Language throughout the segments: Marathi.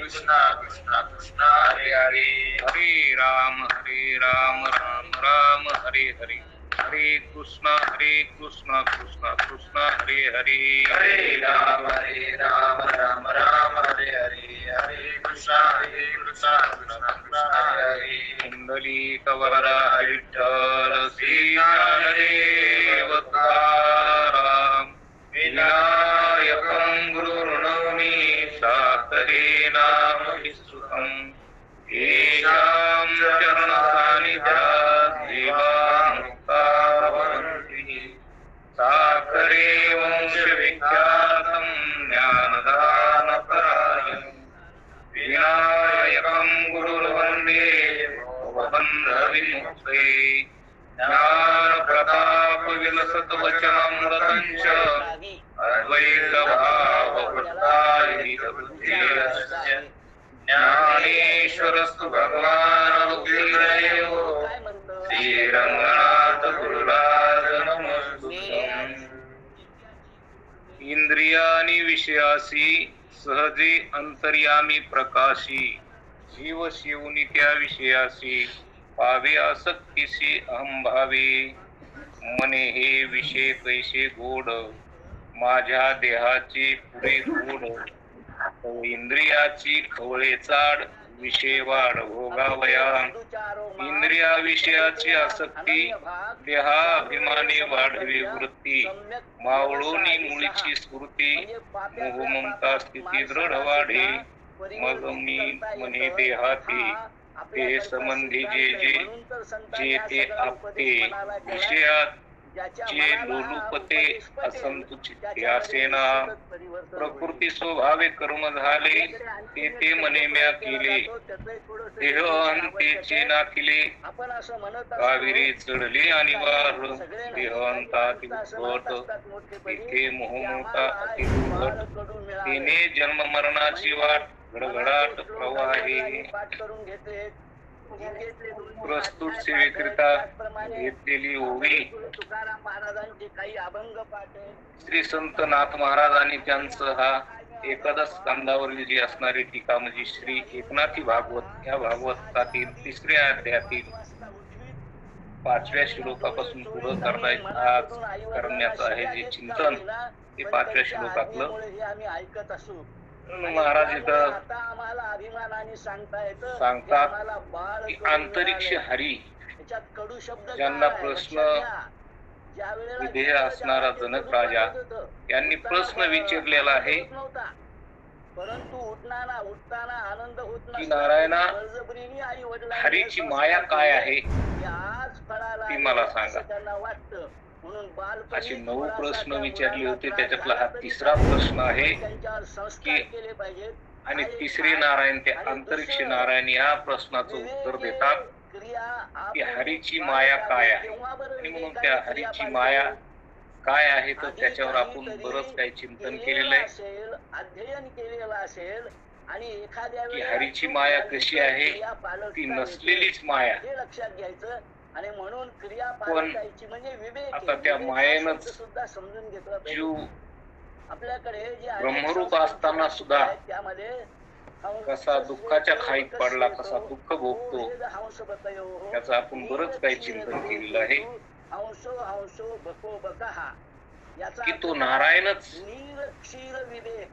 कृष्णा कृष्णा कृष्णा हरे हरे, हरे राम राम राम हरे हरे, हरे कृष्णा कृष्णा कृष्णा हरे हरे, हरे राम राम राम हरे हरे, हरे कृष्णा कृष्णा कृष्णा हरे हरे. कुंडलिक वरदा विठ्ठल श्री ज्ञानदेव तुकाराम, विनायकं गुरुर्नौमि सादरे नाम विस्तृतम्, येषां चरणसान्निध्यात् जीवान्मुक्ता भवन्ति. साकरे वंशविख्यातं ज्ञानदानपरायणं, विनायकं गुरुर्वन्दे भवबन्धविमुक्ते. ज्ञानप्रतापविलसद्वचनं अद्वैतभाववृत्तायितबुद्धिरस्य ज्ञानेश्वरस्तु भगवान् बुद्धिर्देवो श्रीरंगनाथ गुरुराज नमस्तुते. इंद्रियानी विषयासी सहजे अंतर्यामी प्रकाशी, जीव शिवनी त्या विषयासी पावे आसक्तीसी अहंभावे. मने हे विषय कैसे गोड, माझ्या देहाची पुरे गोड. इंद्रियाची खवळे चाड, विषय वाढ भोगावया. इंद्रिया विषयाची आसक्ती, देहाभिमाने वाढवी वृत्ती. मावळोनी मुळीची स्फूर्ती, मोह ममता स्थिती दृढ वाढे. मग मी मने देहाती, ते संबंधी जे ते आपते. विषयात जे लोलुपते असंतुचित असेना. प्रकृती स्वभावे कर्म झाले, ते मने म्या केले. देह अंतेचे नाकिले, कावेरी चढले आणि वार. देह अंतातील घट, तिथे मोहममता अतिदुर्घट. तिने जन्म मरणाची वाट गडगडाट प्रवाहे. प्रस्तुत सेवेकरिता घेतलेली ओवी श्री संत नाथ महाराज आणि त्यांचं हा एकादश स्कंदावरील जी असणारी टीका म्हणजे श्री एकनाथी भागवत या भागवतातील तिसऱ्या अध्यायातील 5व्या श्लोकापासून पुढे करण्याचं आहे जे चिंतन ते 5व्या श्लोकातलं. महाराज इथं सांगतात की अंतरिक्ष हरी ज्यांना प्रश्न विधेय असणारा जनक राजा यांनी प्रश्न विचारलेला आहे की नारायणा, हरीची माया काय आहे ती मला सांगा. असे 9 प्रश्न विचारले होते. त्याच्यातला हा तिसरा प्रश्न आहे की आणि तिसरे नारायण ते अंतरिक्ष नारायण या प्रश्नाचं उत्तर देतात की हरीची माया काय आहे. आणि म्हणून त्या हरीची माया काय आहे तर त्याच्यावर आपण बरंच काही चिंतन केलेलं आहे की हरीची माया कशी आहे. ती नसलेलीच माया. पण आता त्या मायेनच जीव ब्रह्मरूप असताना सुद्धा कसा दुःखाच्या खाईत पडला, कसा दुःख भोगतो, त्याचं आपण बरंच काही चिंतन केलेलं आहे की तो नारायणच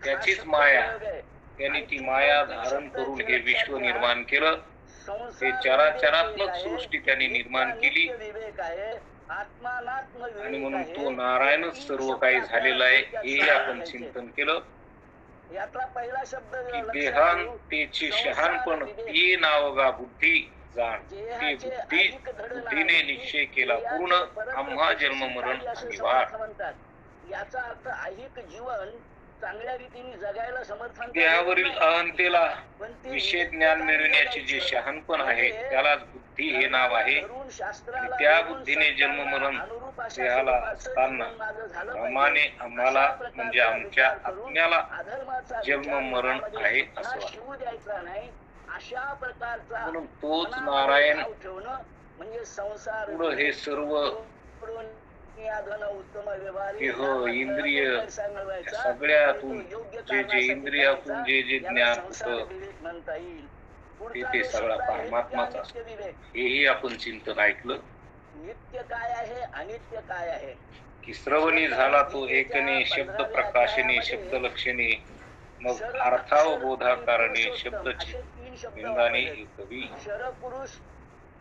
त्याचीच माया, त्यांनी ती माया धारण करून हे विश्व निर्माण केलं. हे चराचरात्मक सृष्टी त्यांनी निर्माण केली आणि म्हणून तो नारायणच सर्व काही झालेला आहे हे आपण चिंतन केलं की देहांतेचे शहाणपण ये नावगा बुद्धी जाण. ते बुद्धीने निश्चय केला पूर्ण, आम्हा जन्म मरण आणि वाढ. याचा अर्थ ऐहिक जीवन चांगल्या रीतीने जगायला समर्थन. देहावरील अहंतेला विषय ज्ञान मिळवण्याचे जे शहाणपण आहे त्यालाच बुद्धी हे नाव आहे. आणि त्या बुद्धीने जन्म मरण देहाला असताना प्रमाणे आम्हाला म्हणजे आमच्या आत्म्याला जन्म मरण आहे असं अशा प्रकारचा म्हणून तोच नारायण म्हणजे संसार पुढं हे सर्व की हो इंद्रिय सगळ्यातून जे इंद्रियातून जे ज्ञान होतं ते सगळा परमात्माच असतो. हेही आपण चिंतन ऐकलं नित्य काय आहे अनित्य काय आहे की श्रवणी झाला तो एकने शब्द प्रकाशने शब्द लक्षणे मग अर्थावबोधाकारणे शब्द चिंताने कवी क्षरपुरुष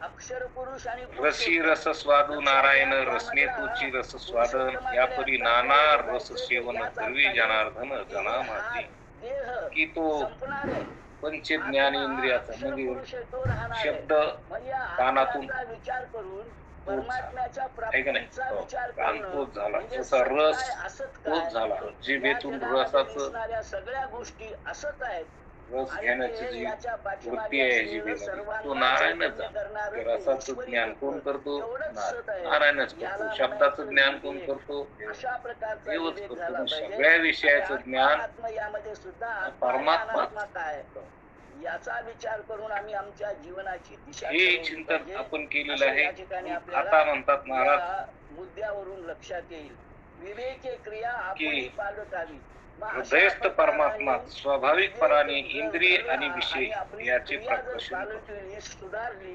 अक्षर पुरुष आणि रसी रस स्वादू नारायण रसने तुची रस स्वादन या परी नाना रस सेवन सर्वी जनार्दन जना माझी की तो पंच ज्ञानेंद्रियाचा म्हणजे शब्द कानातून विचार करून परमात्म्याच्या प्राप्तीचा विचार तोच झाला, त्याचा रस तोच झाला. जिभेतून रसाचं सगळ्या गोष्टी असत आहेत. रस घेण्याची जी वृत्ती आहे जिभेला तो नारायणच झाला. रसाचं ज्ञान कोण करतो? नारायणच करतो. शब्दाचं ज्ञान कोण करतो? देवच करतो. सगळ्या विषयाचं ज्ञान परमात्मा काय याचा विचार करून आम्ही आमच्या जीवनाची दिशा हे चिंतन आपण केलेलं आहे. आता म्हणतात महाराज मुद्द्यावरून लक्षात येईल विवेके क्रिया आपण पालकावी हृदयस्थ परमात्मा स्वाभाविकपणाने इंद्रिय आणि विषय याचे प्रकाशन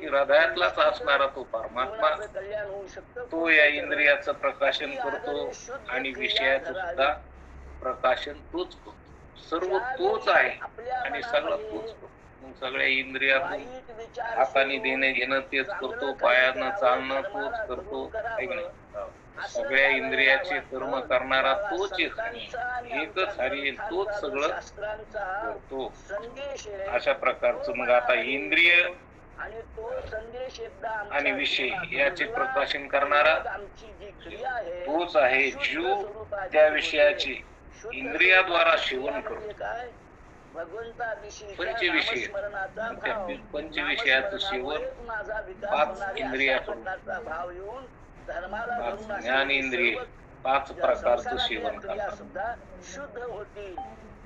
हृदयातलाच असणारा तो परमात्मा तो या इंद्रियाचं प्रकाशन करतो आणि विषयाचं सुद्धा प्रकाशन तोच करतो. सर्व तोच आहे आणि सगळं तोच करतो. मग सगळ्या इंद्रियातून हाताने देणे घेणं तेच करतो, पायानं चालणं तोच करतो. सगळ्या इंद्रियाचे कर्म करणारा तोच एकच हरी तोच सगळं करतो. अशा प्रकारचं मग आता इंद्रिय आणि विषय याचे प्रकाशन करणारा तोच आहे. जीव त्या विषयाचे इंद्रियाद्वारा सेवन करतो. पंचविषय पंचविषयाचं सेवन पाच इंद्रियाकडून ज्ञानेंद्रिय पाच प्रकारचं सेवन करतात. शुद्ध होती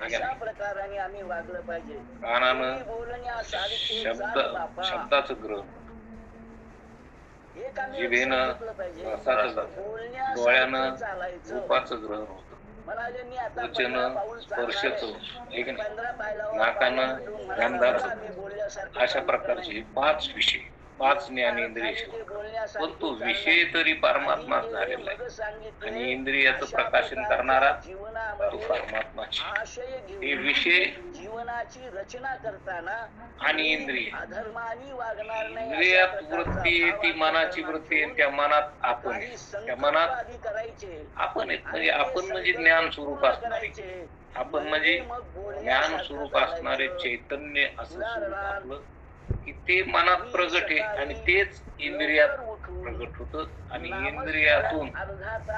अशा प्रकाराने आम्ही वागलं पाहिजे. कानानं शब्दाचं ग्रहण, जिभेनं रसाचं ग्रहण, डोळ्यानं रूपाचं ग्रहण होतं, वचन स्पर्शच नाकानं गंधाचं. अशा प्रकारचे पाच विषय पाच ज्ञानेंद्रिय पण तो विषय तरी परमात्माच झालेला आहे आणि इंद्रियाचं प्रकाशन करणारा तो परमात्माची. हे विषय जीवनाची रचना करताना आणि इंद्रिय अधर्मानी वागणार नाही. इंद्रियात वृत्ती ती मनाची वृत्ती आणि त्या मनात आपण त्या मनात आपण म्हणजे आपण म्हणजे ज्ञान स्वरूप असणारे आपण म्हणजे ज्ञान स्वरूप असणारे चैतन्य असं स्वरूप आपलं की ते मनात प्रगट आहे आणि तेच इंद्रियात प्रगट होत आणि इंद्रियातून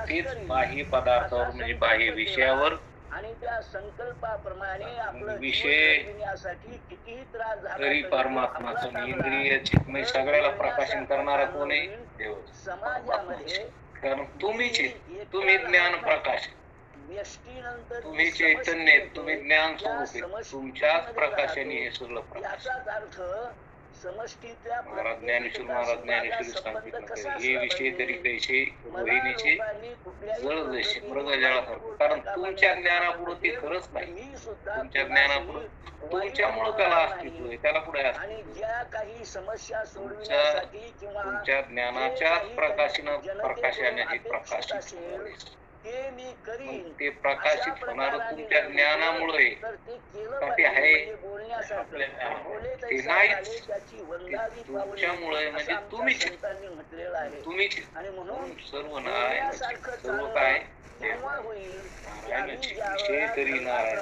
तेच बाह्य पदार्थावर म्हणजे बाह्य विषयावर आणि त्या संकल्पाप्रमाणे आपलं विषय कितीही त्रास झाला तरी परमात्माचं इंद्रियाची म्हणजे सगळ्याला प्रकाशन करणारा कोण आहे? देव. समाजामध्ये कारण तुम्हीच तुम्ही ज्ञान प्रकाश, तुम्ही चैतन्य, तुम्ही ज्ञान स्वरूप, तुमच्याच प्रकाशाने हे सगळं प्रकाश. महाराज ज्ञानेश्वर महाराज ज्ञानेश्वरी सांगितलं हे विषय तरी कैसे रोहिणीचे जळ जैसे मृग जळासारखं. कारण तुमच्या ज्ञानापुढे ते खरंच नाही. तुमच्या ज्ञानापुढे तुमच्यामुळं त्याला अस्तित्व आहे, त्याला पुढे तुमच्या ज्ञानाच्याच प्रकाशाने हे प्रकाशित ते प्रकाशित होणार तुमच्या ज्ञानामुळे ते आहे ते नाहीच तुमच्यामुळे म्हणजे तुम्हीच सर्व नारायण सर्व काय नारायणाची विषय तरी नारायण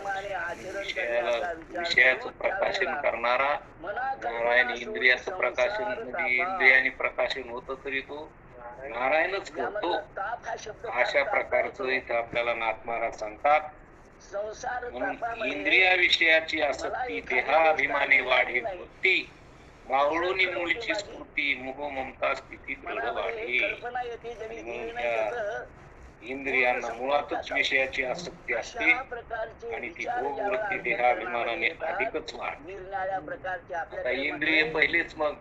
विषयाचं प्रकाशन करणारा नारायण. इंद्रियाचं प्रकाशन म्हणजे इंद्रियाने प्रकाशन होतं तरी तो नारायणच करतो. अशा प्रकारचं इथं आपल्याला नाथ महाराज सांगतात. म्हणून इंद्रिया विषयाची आसक्ती देहाभिमाने वाढे वृत्ती मावळोनी मूळची स्फूर्ती मोह ममता स्थिती दृढ वाढे. इंद्रियांना मुळातच विषयाची आसक्ती असते आणि ती भोग वृत्ती देहाभिमानाने अधिकच वाढते. आता इंद्रिय पहिलेच मग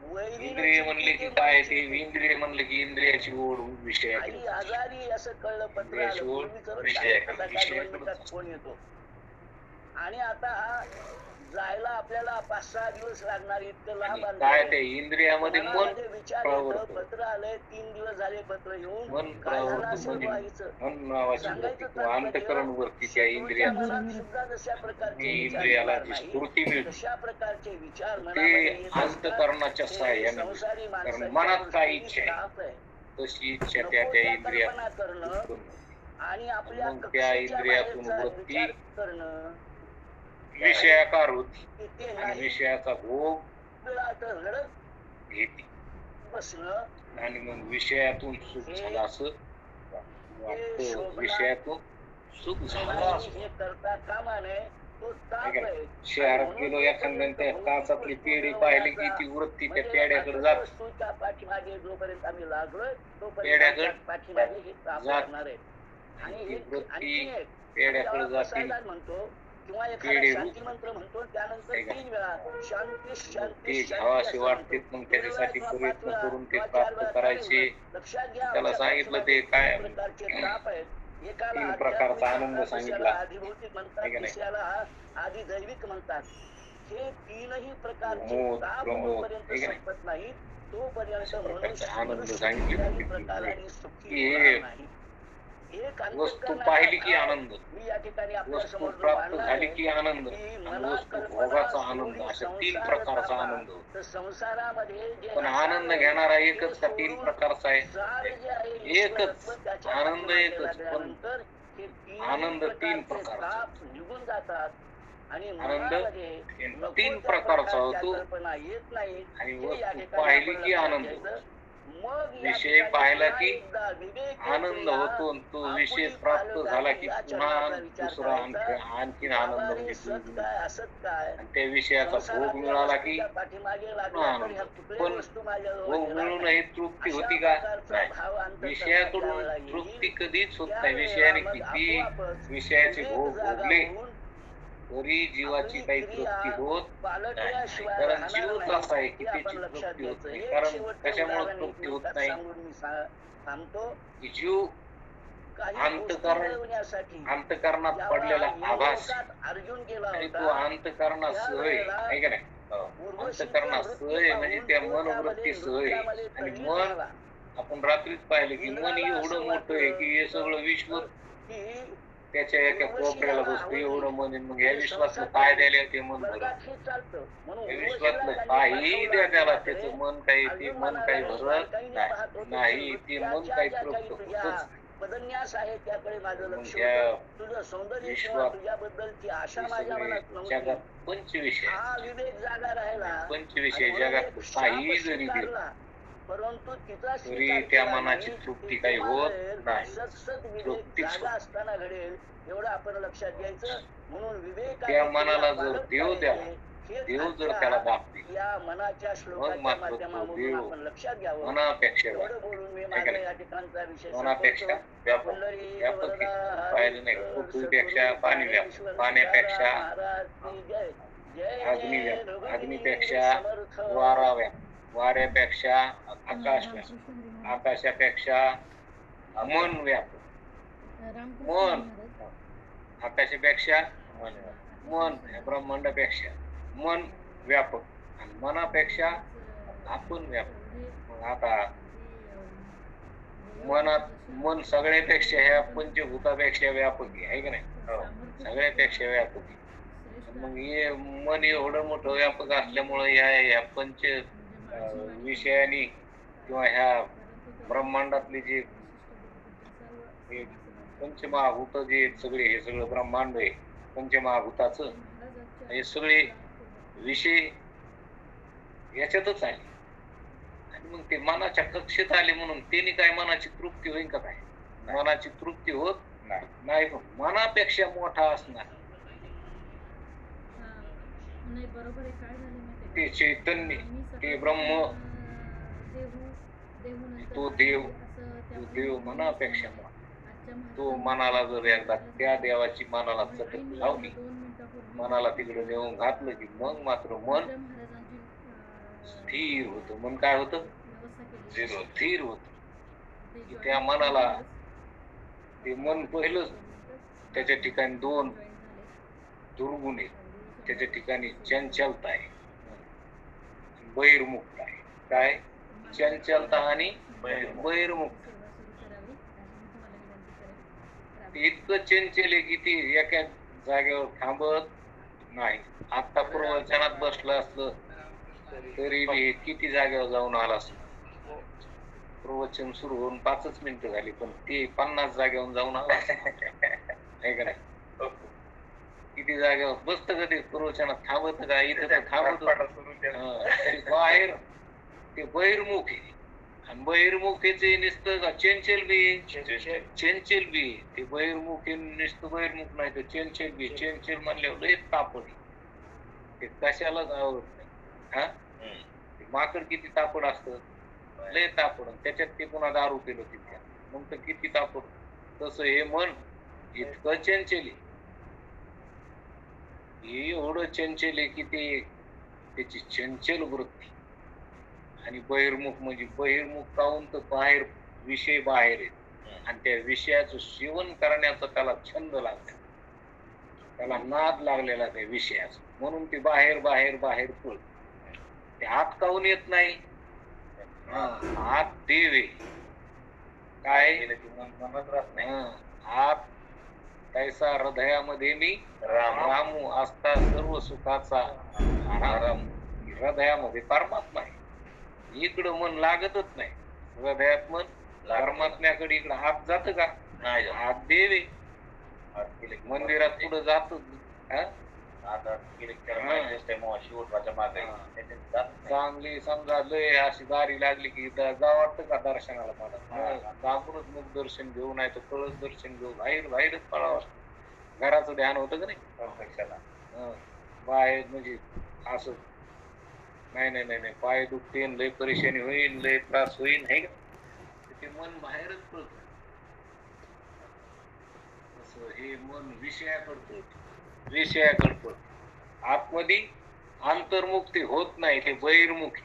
इंद्रिय म्हणले की काय ते इंद्रिय म्हणले की इंद्रियाची ओढ विषयाकडे आई आजारी असं कळलं पत्र इंद्रियाची आलं ओढ पूर्वीचं बरं का. विषयाकडे आता काय 2 विषयाकडे मिनिटात फोन येतो आणि आता जायला आपल्याला 5-6 दिवस लागणार इतकं लांब आणि काय अंतर ते आहे. इंद्रियामध्ये मन मनामध्ये विचार येतं प्रवृत्त पत्र आलंय 3 दिवस झाले पत्र मन येऊन काय झालं प्रवृत्त असेल म्हणजे व्हायचं मन नावाची वृत्ती सांगायचं किंवा अंतकरण वृत्ती त्या शत्रूच्या इंद्रियात मनात सुद्धा जशा प्रकारचे विचार इंद्रियाला येणार जी नाही स्फूर्ती मिळते तशा प्रकारचे विचार ते मनामध्ये येत असतात. अंतकरणाच्या हे सहाय्याने संसारी कारण माणसाच्या मनात काय दृष्टीने इच्छा आहे ताप आहे. तशी इच्छा नको त्या त्या इंद्रियात कल्पना करणं उत्पन्न होते. आणि आपल्या मग त्या कक्षेच्या इंद्रियातून बाहेरचा वृत्ती विचार करणं विषयाकार होती की ते आणि नाही विषयाचा भोग वेळा तर रडत घेते बसणं आणि मग विषयातून सुख झालं असं वाटतं विषयातून सुख झालं असं हे करता कामा नये तो ताप आहे का? आहे. शहरात गेलो एखाद्या त्या काचातली पेढी पाहिली की ती वृत्ती त्या पेढ्याकडे जात वस्तूच्या पाठीमागे जोपर्यंत आम्ही लागलोय पेढ्याकडे तोपर्यंत पाठीमागे हे ताप जात. लागणार आहे. आणि ती एक वृत्ती आणखीन एक पेढ्याकडे आपण जाते बसायला म्हणतो किंवा एखादा पेढे शांती मंत्र म्हणतो त्यानंतर आहे का? 3 वेळा शांती ते शांती घ्यावासे शांती वाटते असं मग म्हणतो. त्याच्यासाठी 2 वेळा किंवा 5 प्रयत्न वेळा करून ते किंवा 4 प्राप्त वेळा करायचे लक्षात घ्या त्याला आमच्या सांगितलं पाठीमागे ते काय 3 प्रकारचे ताप आहेत. एकाला 3 आध्यात्मिक प्रकारचा आनंद म्हणतात, सांगितला दुसऱ्याला आधिभौतिक म्हणतात, आहे का नाही? तिसऱ्याला आधिदैविक म्हणतात. हे 3ही प्रकारचे मोह ताप प्रमोद जोपर्यंत आहे का नाही? संपत नाही तोपर्यंत अशा प्रकारचा मनुष्य आनंद मनुष्य सांगितले कुठल्याही होते प्रकाराने सुखी की होणार नाही. एक वस्तू अंतःकरणाचा पाहिली की भाव आनंद मी या ठिकाणी आपल्या वस्तू समोर जो प्राप्त मांडला झाली आहे की आनंद की आणि मला वस्तू कल्पना भोगाचा आनंद सोडून अशा 3 संसार प्रकारचा चालला आनंद होतो. तर संसारामध्ये जे पण रसाळ आनंद आहे, घेणारा ते एकच का 3 सोडून प्रकारचा आहे सार जे आहे एकच ईश्वरत्व त्याच्या आनंद पाठीमागे एकच पण लागल्यानंतर हे 3 आनंद 3 प्रकारचे प्रकारचा ताप निघून जातात आणि आनंद मनामध्ये नको 3 त्या प्रकारचा प्रकारच्या होतो कल्पना येत नाहीत. आणि हे या वस्तू ठिकाणी पाहिली आपण की लक्षात आनंद घ्यायचं. मग या विषय ठिकाणी पाहिला पुन्हा की एकदा विवेक आनंद क्रिया होतो आणि तो विषय आपुली प्राप्त झाला की या पुन्हा चरणाचा विचार दुसरा करायचा. आणखीन आनंद बाबा रे, म्हणजे सत काय असत काय आणि त्या विषयाचा भोग संसारातल्या मिळाला की वस्तूच्या पाठीमागे पुन्हा लागल्या तर आनंद ह्या होतो. कुठल्याही पण वस्तू माझ्याजवळ भोग येणार मिळूनही नाही. तृप्ती अशा होती का प्रकारचा नाही भाव अंतःकरणाच्या विषयाकडून वेळेला तृप्ती येईल. कधीच होत नाही त्यावेळेला विषयाने मग किती आपोआपच विषयाचे विवेक भोग जागा भोगले होऊन तरी जीवाची आपली काही क्रिया तृप्ती होत नाही. पालटल्याशिवाय कारण राहणार जीवच नाही. असा आहे हे की आपण त्याची लक्षात तृप्ती होत घ्यायचं. नाही एक कारण शेवटचं कशामुळे उदाहरण एक तृप्ती होत मिनिटात नाही सांगून मी थांबतो. की जीव काही गोष्टी अंतकरण मिळवण्यासाठी अंतकरणात जेव्हा पडलेला आभास यमलोकात अर्जुन गेला आणि तो होता अंतकरणा सह त्यावेळेला आहे का नाही अंतकरणा सह म्हणजे त्या मनोवृत्ती सह आणि आणि मन आपण रात्रीच पाहिलं की मन एवढं मोठं आहे की हे सगळं विश्व त्याच्या एका कोपऱ्याला बसतो एवढं मन आहे. मग या विश्वातलं काय द्यायला ते मन भरत या विश्वातलं काहीही द्या त्याला त्याचं मन काही ते मन काही भरत नाही ते मन काही तृप्त होतच बदलण्यास आहे त्याकडे माझं मग लक्ष त्या होतं. तुझं सौंदर्य किंवा विश्वात तुझ्याबद्दलची आशा हे माझ्या सगळे मनात नव्हती. जगात पंचविषय हा आहेत. विवेक जागा राहिला पंचविषय आणि म्हणून जगात एक काहीही शाप जरी दिलं स्वीकारला. परंतु तिचा तरी स्वीकार त्या केला मनाची नाही. तृप्ती ते काही केव्हा होत घडेल? नाही. सतसत विवेक तृप्तीच जागा होत. असताना घडेल एवढं आपण लक्षात घ्यायचं. म्हणून विवेक त्या आणि मनाला क्रिया जर पालटता देव येते. द्याला हेच देव जर आजच्या त्याला दाबते या मनाच्या मग श्लोकाच्या मात्र तो माध्यमामधून देव आपण लक्षात घ्यावं. मनापेक्षा एवढं बोलून मी आहे का माझा नाही? या ठिकाणचा विषय मनापेक्षा संपवतो. व्यापक पुंडलिक व्यापक वरदा आहे. हरी पाहिलं नाही विठ्ठल पृथ्वीपेक्षा सद्गुरु पाणी ज्ञानेश्वर व्यापक पाण्यापेक्षा महाराज की जय. जय अग्नी जय व्यापक रघुवीर अग्नीपेक्षा समर्थ. वारा व्यापक वाऱ्यापेक्षा आकाश व्यापक आकाशापेक्षा मन व्यापक मन आकाशापेक्षा मन व्यापक मन ब्रह्मांडापेक्षा मन व्यापक आणि मनापेक्षा आपण व्यापक. मग आता मनात मन सगळ्यापेक्षा ह्या पंचभूतापेक्षा व्यापक आहे का नाही सगळ्यापेक्षा व्यापक आहे. मग हे मन एवढं मोठं व्यापक असल्यामुळं ह्या पंच विषयानी किंवा ह्या ब्रह्मांडातले जे पंचमहाभूत जे सगळे हे सगळं ब्रह्मांड आहे पंचमहाभूताचं हे सगळे विषय याच्यातच आले आणि मग ते मनाच्या कक्षेत आले म्हणून त्यांनी काय मनाची तृप्ती होईल का काय मनाची तृप्ती होत नाही. पण मनापेक्षा मोठा असणार ते चैतन्य ते ब्रह्म तो देव मनापेक्षा मोठा. तो मनाला जर एकदा त्या देवाची मनाला चटक लावली मनाला तिकडे नेऊन घातलं की मग मात्र मन स्थिर होतं. मन काय होतं? झिरो. स्थिर होतं. की त्या मनाला ते मन पहिलंच त्याच्या ठिकाणी दोन दुर्गुण आहेत. त्याच्या ठिकाणी चंचलता आहे, बहिर्मुखता आहे. काय? चंचलता आणि बहिर्मुखता. ते इतकं चंचल आहे की ती एका जागेवर थांबत नाही. आता प्रवचनात बसलं असलं तरी बी किती जागेवर जाऊन आला असतो. प्रवचन सुरू होऊन 5च मिनिटं झाली पण ते 50 जागेवर जाऊन आला आहे का नाही? किती जागेवर बसतं का ते प्रवचनात? थांबत का? इथं तर थांबत बाहेर ते बहिर्मुख आहे. आणि बहिर्मुखेचे नुसतं का चंचल बी चंचल बी ते बहिर्मुख नुसतं बहिर्मुख नाही तर चंचल बी. चंचल म्हणल्यावर लय तापड आहे. ते कशालाच आवडत नाही. हा, ते माकड किती तापड असतं, लय तापड. त्याच्यात ते पुन्हा दारू पिलं तितक्या मग तर किती तापड. तसं हे मन इतकं चंचल आहे, एवढं चंचल आहे की ते त्याची चंचल वृत्ती. आणि बहिर्मुख म्हणजे बहिर्मुख काहून तर बाहेर विषय बाहेर आहेत आणि त्या विषयाचं सेवन करण्याचा त्याला छंद लागला, त्याला नाद लागलेला त्या विषयाचा, म्हणून ते बाहेर बाहेर बाहेर पळत. ते आत काहून येत नाही? आत देव आहे. काय? म्हणत राहत नाही. आत तैसा हृदयामध्ये मी रामू असता सर्व सुखाचा आराम. हृदयामध्ये परमात्मा आहे. इकडं मन लागतच नाही. हृदयात मन परमात्म्याकडे इकडं हात जात का? नाही. हात देव आहे. मंदिरात पुढे जातो चांगली समजा लय अशी दारी लागली की जा वाटतं का दर्शनाला? मला दाखवूनच मुख दर्शन घेऊ नाही तर कळस दर्शन घेऊ, बाहेर बाहेरच पळावं. घराचं ध्यान होतं का नाही? बाहेर म्हणजे असं नाही नाही नाही नाही पाय दुखते, लय परेशानी होईल, लय त्रास होईल, आहे का? ते मन बाहेरच पळत. असं हे मन विषयाकडे पळत. आतमध्ये अंतर्मुक्ती होत नाही, ते बहिर्मुखी.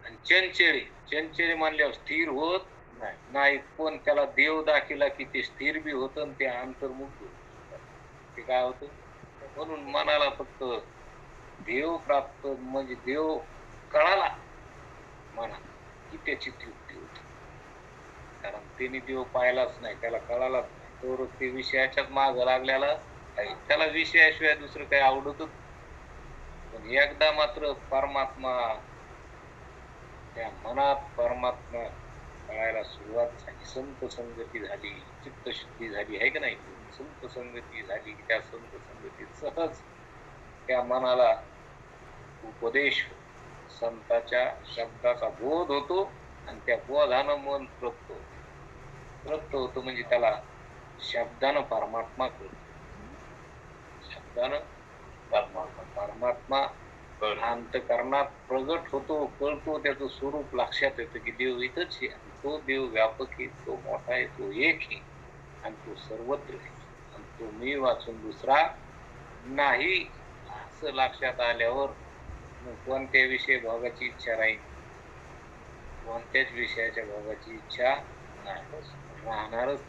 आणि चंचल मानल्यावर स्थिर होत नाही. पण त्याला देव दाखिला की ते स्थिर बी होत आणि ते अंतर्मुक्त होत. ते काय होत? म्हणून मनाला फक्त देव प्राप्त म्हणजे देव कळाला मना की त्याची तृप्ती होती. कारण त्याने देव पाहिलाच नाही, त्याला कळालाच नाही. तर ते विषयाच्याच माग लागलेला त्याला विषयाशिवाय दुसरं काही आवडतच. पण एकदा मात्र परमात्मा त्या मनात परमात्मा कळायला सुरुवात झाली, संत संगती झाली, चित्तशुद्धी झाली, आहे का नाही? संत संगती झाली. त्या संत संगतीत सहज त्या मनाला उपदेश, संताच्या शब्दाचा बोध होतो आणि त्या बोधानं मन तृप्त होतो. म्हणजे त्याला शब्दानं परमात्मा कळतो. शब्दानं परमात्मा अंतःकरणात प्रगट होतो, कळतो. त्याचं स्वरूप लक्षात येतं की देव इथंच आहे, तो देव व्यापक आहे, तो मोठा आहे, तो एक आहे आणि तो सर्वत्र आहे आणि तो मी वाचून दुसरा नाही. असं लक्षात आल्यावर कोणत्या विषय भोगाची इच्छा राहील? कोणत्याच विषयाच्या भोगाची इच्छा राहणारच.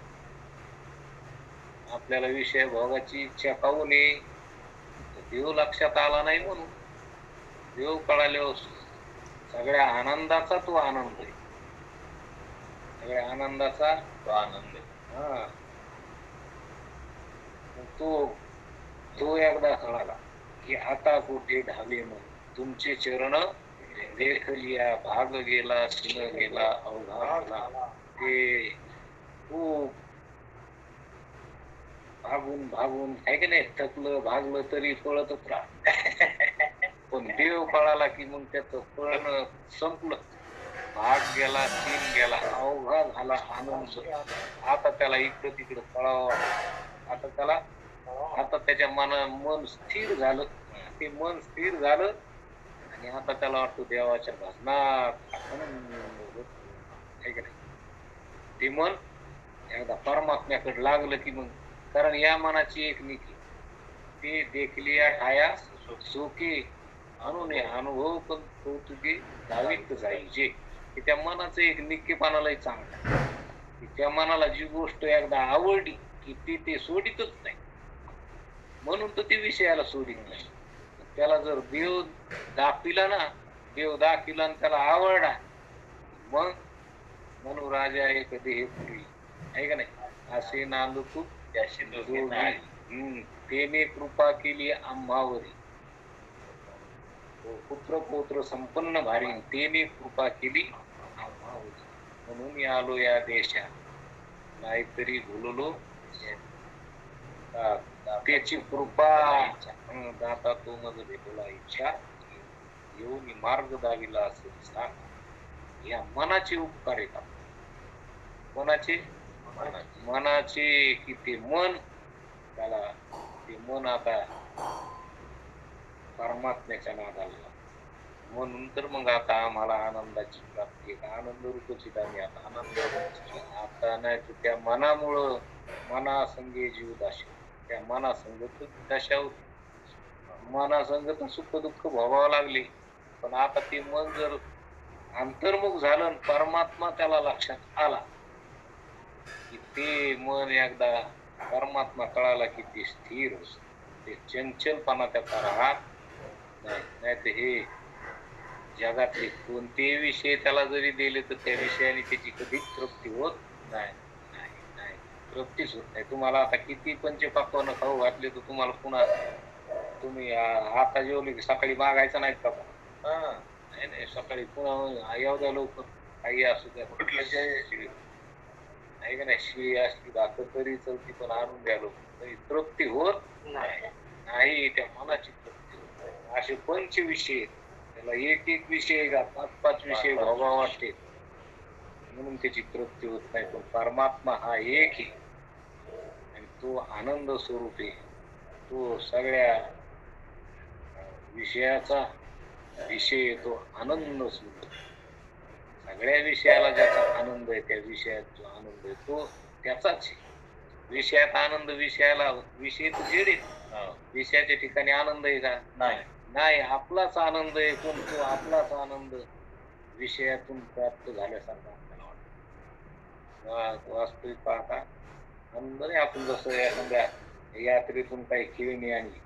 आपल्याला विषय भोगाची इच्छा काहून आहे? देव लक्षात आला नाही म्हणून. देव कळाल्यावर सगळ्या आनंदाचा तो आनंद आहे, सगळ्या आनंदाचा तो आनंद आहे. तो एकदा कळाला की आता कुठे ढाले मन तुमचे चरण देखलिया, भाग गेला सिंह गेला अवघा गेला. ते खूप भागून आहे की नाही, थकलं भागलं तरी पळतच राह. पण देव कळाला की मग त्याचं पळणं संपलं. भाग गेला, चीन गेला, अवघा झाला आनंद. आता त्याला इकडं तिकडं पळावं. आता त्याच्या मन स्थिर झालं. ते मन स्थिर झालं आणि आता त्याला वाटतं देवाच्या भजनात आहे की नाही. ते मन एकदा परमात्म्याकडे लागलं की मग, कारण या मनाची एक नीती, ते देखलिया ठाया सुखी आणून अनुभव पण तो तुझे दावीत जायचे की त्या मनाचं एक निक्केपणालाही चांगला की त्या मनाला जी गोष्ट एकदा आवडली की ते सोडितच नाही, म्हणून तर ते विषयाला सोडित नाही. त्याला जर दाखविला ना देव दाखविला आणि त्याला आवडला, मग म्हणू राजा एक देह पुरी, आहे का नाही, असे नांद तू त्याशी दोघे नाही. तेने कृपा केली आम्हावरी, तो पुत्र पौत्र संपन्न भारी तेने कृपा केली आम्हावरी, म्हणून आलो या देशा, नाहीतरी भुललो त्याची कृपा दाता तो मज भेटला इच्छा, येऊन मार्ग दाविला असे सांग. या मनाचे उपकार आहेत. कोणाचे? मनाचे की ते मन, त्याला ते मन आता परमात्म्याच्या नादाला, म्हणून तर मग आता आम्हाला आनंदाची प्राप्ती आहे. आनंद रूपचित आम्ही आता आनंद आता नाही तर त्या मनामुळं मनासंगे जीव दाशे, त्या मनासंगत दशावर मनासंगत सुख दुःख भोगावं लागले. पण आता ते मन जर अंतर्मुख झालं, परमात्मा त्याला लक्षात आला की ते मन एकदा परमात्मा कळाला की ते स्थिर होत, ते चंचलपणा त्याचा राहत नाही. नाही तर हे जगातले कोणतेही विषय त्याला जरी दिले तर त्या विषयाने त्याची कधीच तृप्ती होत नाही. नाही तृप्तीच होत नाही. तुम्हाला आता किती पंचपाक्वानं खाऊ घातले तर तुम्हाला पुन्हा तुम्ही आता जेवले की सकाळी मागायचं नाहीत का? नाही सकाळी पुन्हा एवढ्या लवकर काही असू द्या, नाही का नाही, शिळी असली भाकर तरी चलती पण आणून द्यालो तरी तृप्ती होत नाही. त्या मनाची तृप्ती होत नाही. असे पंच विषय, त्याला एक एक विषय का 5-5 विषय भोगा वाटते, म्हणून त्याची तृप्ती होत नाही. पण परमात्मा हा एक आहे आणि तो आनंद स्वरूप आहे. तो सगळ्या विषयाचा विषय, तो आनंद स्वरूप. सगळ्या विषयाला ज्याचा आनंद आहे, त्या विषयात जो आनंद आहे तो त्याचाच आहे. विषयात आनंद, विषयाला विषय तर जेड आहे, विषयाच्या ठिकाणी आनंद आहे का? नाही, आपलाच आनंद आहे. पण तो आपलाच आनंद विषयातून प्राप्त झाल्यासारखा आपल्याला वाटतो. वास्तविक पाहता आनंद नाही. आपण जसं एखाद्या यात्रेतून काही खेळणी आणली,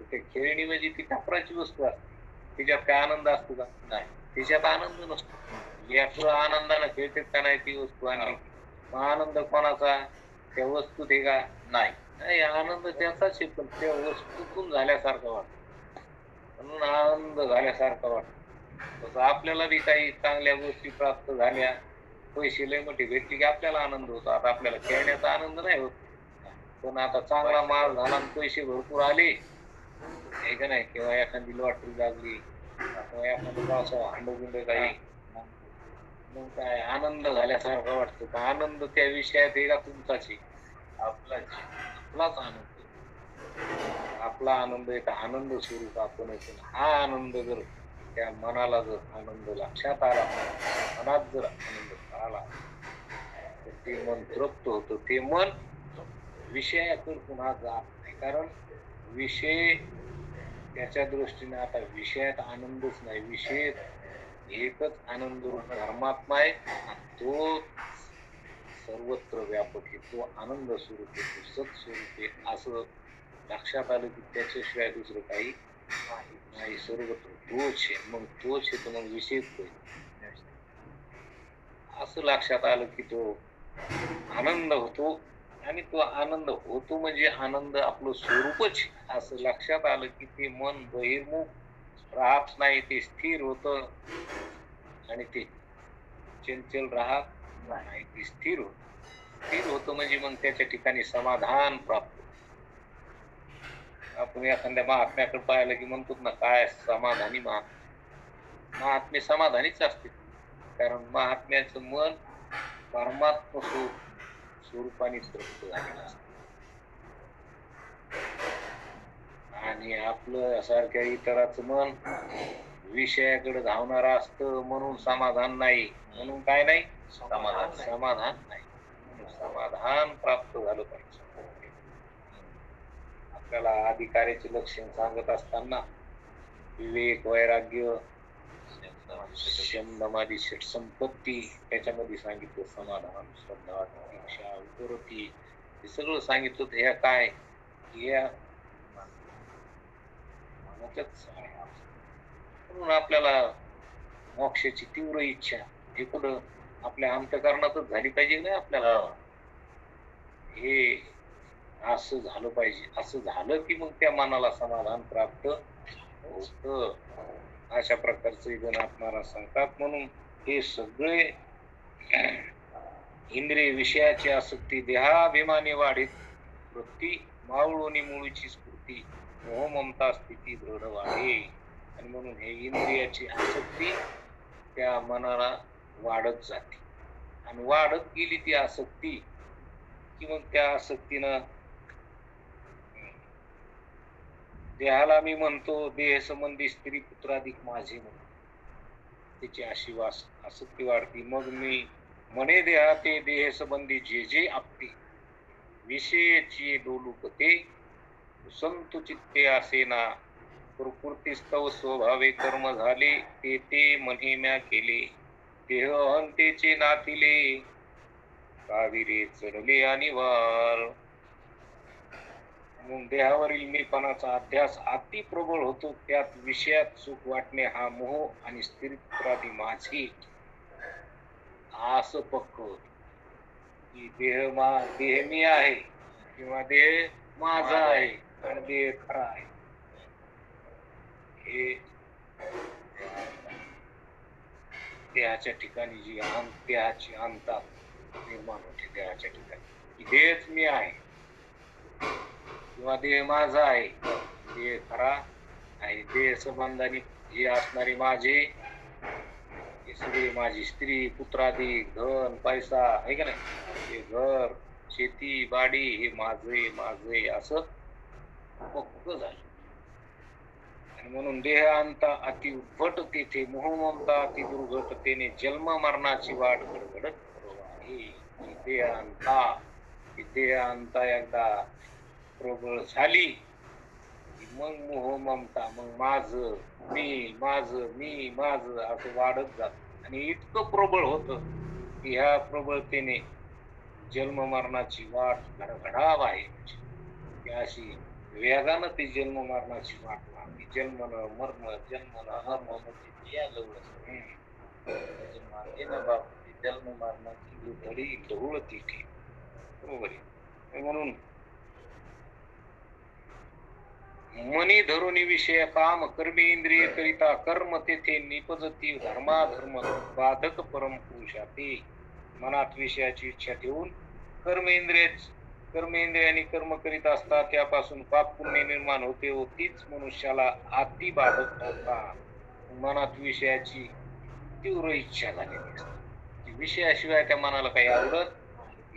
त्या खेळणी म्हणजे ती कपराची वस्तू असते, तिच्यात काय आनंद असतो का? नाही, तिच्यात आनंद नसतो. लेकरं आनंदानं खेळतात का नाही ती वस्तू आणली, मग आनंद कोणाचा? त्या वस्तूत आहे का? नाही, आनंद त्याचाच आहे, पण त्या वस्तूतून झाल्यासारखं वाटत, म्हणून आनंद झाल्यासारखं वाटत. तसं आपल्याला बी काही चांगल्या गोष्टी प्राप्त झाल्या, पैसे लय मोठे भेटले की आपल्याला आनंद होतो. आता आपल्याला खेळण्याचा आनंद नाही होत, पण आता चांगला माल झाला आणि पैसे भरपूर आले, हे का नाही, किंवा एखादी लॉटरी लागली किंवा एखादं पावसाळा हांडबिंड काही, मग काय आनंद झाल्यासारखं वाटतो. का आनंद त्या विषयात आहे का तुमचाच आहे? आपलाच आनंद, आपला आनंद आहे. आनंद स्वरूप आपण येतो. हा आनंद जर त्या मनाला जर आनंद लक्षात आला, मनात जर आनंद आला तर ते मन तृप्त होतं. ते मन विषयातून पुन्हा जात नाही. कारण विषय त्याच्या दृष्टीने आता विषयात आनंदच नाही, विषय एकच आनंद रूप परमात्मा आहे आणि तो सर्वत्र व्यापक आहे. तो आनंद स्वरूप आहे, तो सत स्वरूप आहे. असं लक्षात आलं की त्याच्याशिवाय दुसरं काही नाही, सर्वत्र तोच आहे. मग तोच आहे तर मग विषय असं लक्षात आलं की तो आनंद होतो. आणि तो आनंद होतो म्हणजे आनंद आपलं स्वरूपच असं लक्षात आलं की ते मन बहिर्मुख राहत नाही, ते स्थिर होत आणि ते चंचल राहत नाही, ते स्थिर होत. स्थिर होत म्हणजे मग त्याच्या ठिकाणी समाधान प्राप्त. आपण एखाद्या महात्म्याकडे पाहिलं की म्हणतो ना, काय समाधानी महात्मे समाधानीच असते. कारण महात्म्याचं मन परमात्मा स्वरूपाने तृप्त झालेलं असत. आणि आपलं सारख्या इतराचं मन विषयाकडे धावणार असतं, म्हणून समाधान नाही. म्हणून काय नाही? समाधान नाही. समाधान प्राप्त झालं पाहिजे. आपल्याला अधिकाऱ्याचे लक्षण सांगत असताना विवेक, वैराग्य, शमदमादी षट संपत्ती, त्याच्यामध्ये सांगितलं समाधान, श्रद्धा, तितिक्षा, उपरती, हे सगळं सांगितलं. ह्या काय, ह्या मनाच्याच आहे. म्हणून आपल्याला मोक्षाची तीव्र इच्छा हे कुठं आपल्या अंतःकरणातच झाली पाहिजे ना. आपल्याला हे असं झालं पाहिजे, असं झालं की मग त्या मनाला समाधान प्राप्त होतं. अशा प्रकारचे गणनाथ महाराज सांगतात. म्हणून हे सगळे इंद्रिय विषयाची आसक्ती, देहाभिमानी वाढीत वृत्ती, मावळोनी मुळीची स्फूर्ती, मोह ममता स्थिती दृढ वाढे. आणि म्हणून हे इंद्रियाची आसक्ती त्या मनाला वाढत जाते. आणि वाढत गेली ती आसक्ती की मग त्या आसक्तीनं देहाला मी म्हणतो देह संबंधी स्त्री पुत्राधिक माझे म्हणतो, त्याची अशी आसक्ती वाढती. मग मी मने देहा ते देह संबंधी जे जे आपते, विषयची डोलुकते संतु चित्ते असेना, प्रकृतीस्तव स्वभावे कर्म झाले, ते ते मने म्या केले, देह अहंतेचे नातिले, काविरे चढले आणि वार. मग देहावरील मीपणाचा अध्यास अति प्रबळ होतो. त्यात विषयात सुख वाटणे हा मोह आणि स्त्री पुत्रादी माझे असं पक्क होत की देह मी आहे किंवा देह माझा आहे आणि देह खरा आहे. हे देहाच्या ठिकाणी जी देहाची अंता निर्माण होते, देहाच्या ठिकाणी देहच मी आहे किंवा देह माझा आहे, देह खरा आहे. देह संबंधाने हे असणारे माझे, हे सगळे माझी स्त्री पुत्रादी धन पैसा आहे का नाही, हे घर शेती बाडी हे माझे माझे असं पक्क झालं. आणि म्हणून देह अंता अति उद्भट तेथे मोह ममता अति दुर्घटतेने जन्म मरणाची वाट गडगडत आहे. देह अंता एकदा प्रबळ झाली मग मोह ममता, मग मी माझ असं वाढत जात. आणि इतकं प्रबळ होत की ह्या प्रबळतेने जन्म मरणाची वाट घडाघडा आहे. अशी वेगानं ती जन्म मरणाची वाट लागली. जन्म न मरण, जन्म न मरण म्हणजे या जन्म मरणाची धडी ढवळ तिथे. बरोबर आहे. म्हणून मनी धरुनी विषय काम कर्मी इंद्रिय करिता कर्म तेथे निपजती धर्माधर्म बाधक परम पुरुषाते. मनात विषयाची इच्छा ठेवून कर्मेंद्रियाने कर्म करीत असतात. त्यापासून पाप पुण्य निर्माण होते व तीच मनुष्याला अति बाधक होतात. मनात विषयाची तीव्र इच्छा झालेली असते. विषयाशिवाय त्या मनाला काही आवडत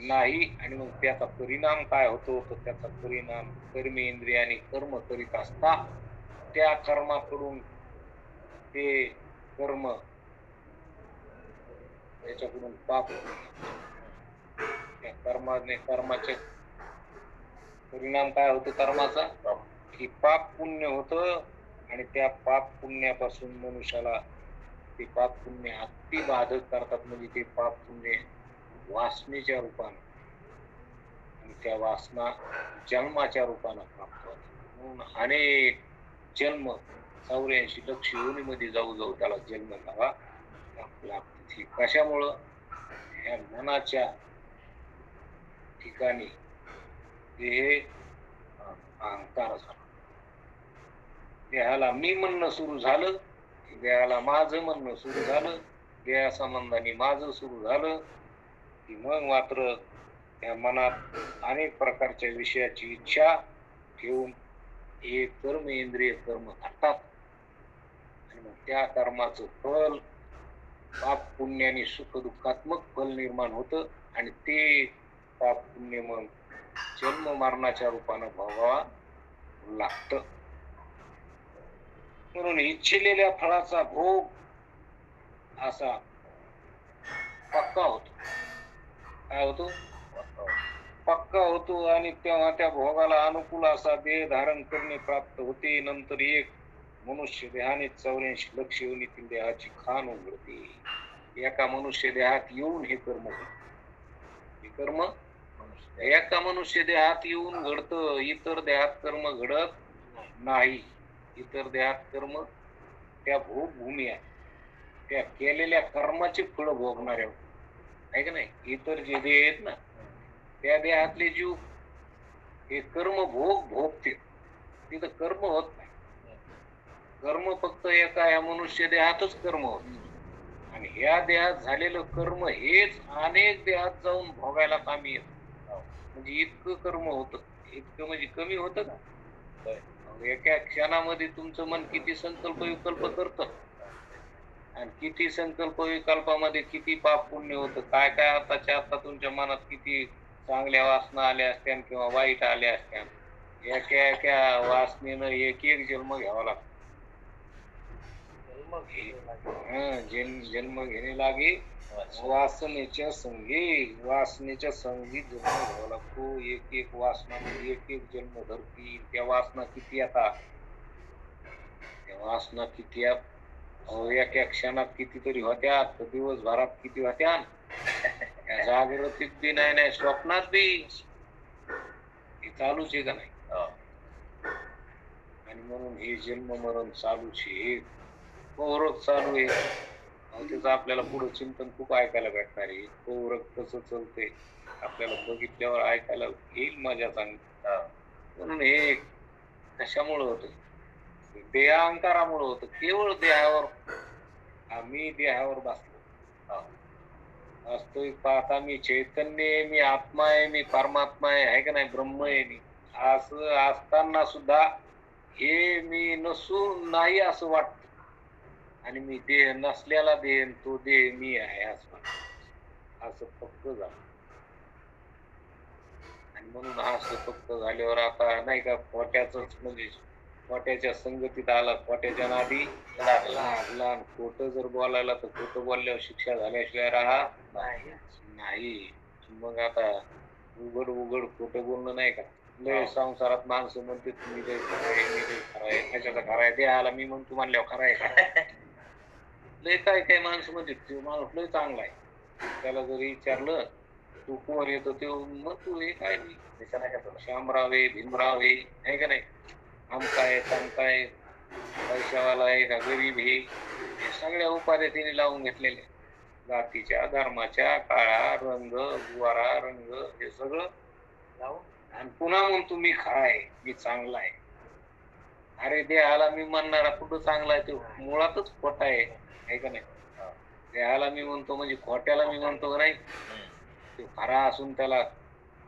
नाही. आणि मग त्याचा परिणाम काय होतो, तर त्याचा परिणाम कर्मेंद्रियाने कर्म करीत असतात. त्या कर्माकडून ते कर्म त्याच्याकडून पाप, त्या कर्माचे परिणाम काय होतो कर्माचा, की पाप पुण्य होत. आणि त्या पाप पुण्यापासून मनुष्याला ते पाप पुण्य अति बाधक करतात. म्हणजे ते पाप पुण्य वासनेच्या रूपाने आणि त्या वासना जन्माच्या रूपाने प्राप्त होतात. म्हणून अनेक जन्म 84 लक्ष योनीमध्ये जाऊ त्याला जन्म घ्यावा लागतो. कशामुळं, ह्या मनाच्या ठिकाणी हे अहंकार झाला. देहाला मी म्हणणं सुरू झालं, देहाला माझं म्हणणं सुरू झालं, देहा संबंधाने माझं सुरू झालं की मग मात्र त्या मनात अनेक प्रकारच्या विषयाची इच्छा ठेवून हे कर्म इंद्रिय कर्म करतात. आणि मग त्या कर्माचं फल पाप पुण्याने सुख दुःखात्मक फल निर्माण होतं. आणि ते पाप पुण्य मग जन्म मरणाच्या रूपानं भोगावा लागत. म्हणून इच्छिलेल्या फळाचा भोग असा पक्का होतो. काय होतो, पक्का होतो. आणि तेव्हा त्या भोगाला अनुकूल असा देह धारण करणे प्राप्त होते. नंतर एक मनुष्य देहाने 84 लक्ष योनीतील देहाची खाण उघडते. एका मनुष्य देहात येऊन हे कर्म घडतं. हे कर्म एका मनुष्य देहात येऊन घडतं. इतर देहात कर्म घडत नाही. इतर देहात कर्म त्या भोगभूमी आहे, त्या केलेल्या कर्माचे फळ भोगणारे आहे का नाही. इतर जे देह आहेत ना, त्या देहातले जीव हे कर्म भोगते. तिथं कर्म होत नाही. कर्म फक्त एका या मनुष्य देहातच कर्म होत. आणि ह्या देहात झालेलं कर्म हेच अनेक देहात जाऊन भोगायला कामी येत. म्हणजे इतकं कर्म होतं. इतकं म्हणजे कमी होतं का. एका क्षणामध्ये तुमचं मन किती संकल्प विकल्प करतं, आणि किती संकल्प विकल्पामध्ये किती पाप पुण्य होतं. काय काय आताच्या आता तुमच्या मनात किती चांगल्या वासना आल्या असत्या किंवा वाईट आल्या असत्या. एका एका वासनेनं एक एक जन्म घ्यावा लागतो. जन्म घेणे लागे वासनेच्या संगी जन्म घ्यावा लागतो. एक एक वासना म्हणजे एक एक जन्म धरती. त्या वासना किती आता, त्या वासना किती एका क्षणात कितीतरी होत्या, दिवसभरात किती होत्या. जागृतीत बी नाही, स्वप्नात बी हे चालूच आहे का नाही. आणि म्हणून हे जन्म मरण चालूच आहे, हे पौरक चालू आहे. त्याचं आपल्याला पुढे चिंतन खूप ऐकायला भेटणार आहे. पौरक कसं चालतंय आपल्याला बघितल्यावर ऐकायला येईल मजा चांगली. म्हणून हे कशामुळे होतं, देहांकारामुळे होतं. केवळ देहावर, आम्ही देहावर बसलो. वास्तविक पाहता मी चैतन्य आहे, मी आत्मा आहे, मी परमात्मा आहे का नाही, ब्रह्म आहे मी. असं असताना सुद्धा हे मी नसून नाही असं वाटत. आणि मी देह नसलेला देह, तो देह मी आहे असं फक्त झालं. आणि म्हणून असं फक्त झाल्यावर आता नाही का खोट्याच म्हणजे खोट्याच्या संगतीत आला, खोट्याच्या नादी लागला. खोटं जर बोलायला तर खोटं बोलल्यावर शिक्षा झाल्याशिवाय राहत नाही. मग आता उघड खोटं बोलणं नाही का. लय संसारात माणसं म्हणते तुम्ही लय खराय, कशाचा खराय, देहाला मी म्हणतो म्हणल्यावर खराय का. लय काय माणसं म्हणते तो माणूस लय चांगला आहे. त्याला जर विचारलं तू कोण येतो, ते मग तू हे काय नाही शामराव आहे, भीमराव आहे का नाही, आमकाय तमकाय, पैशावाला आहे का गरीब आहे, हे सगळ्या उपाध्या तिने लावून घेतलेल्या. जातीच्या, धर्माच्या, काळा रंग, गुवारा रंग, हे सगळं लावून. आणि पुन्हा म्हणतो मी खरा आहे, मी चांगला आहे. अरे देहाला मी म्हणणारा कुठं चांगला आहे, तो मुळातच खोटा आहे का नाही. देहाला मी म्हणतो म्हणजे खोट्याला मी म्हणतो नाही, तो खरा असून त्याला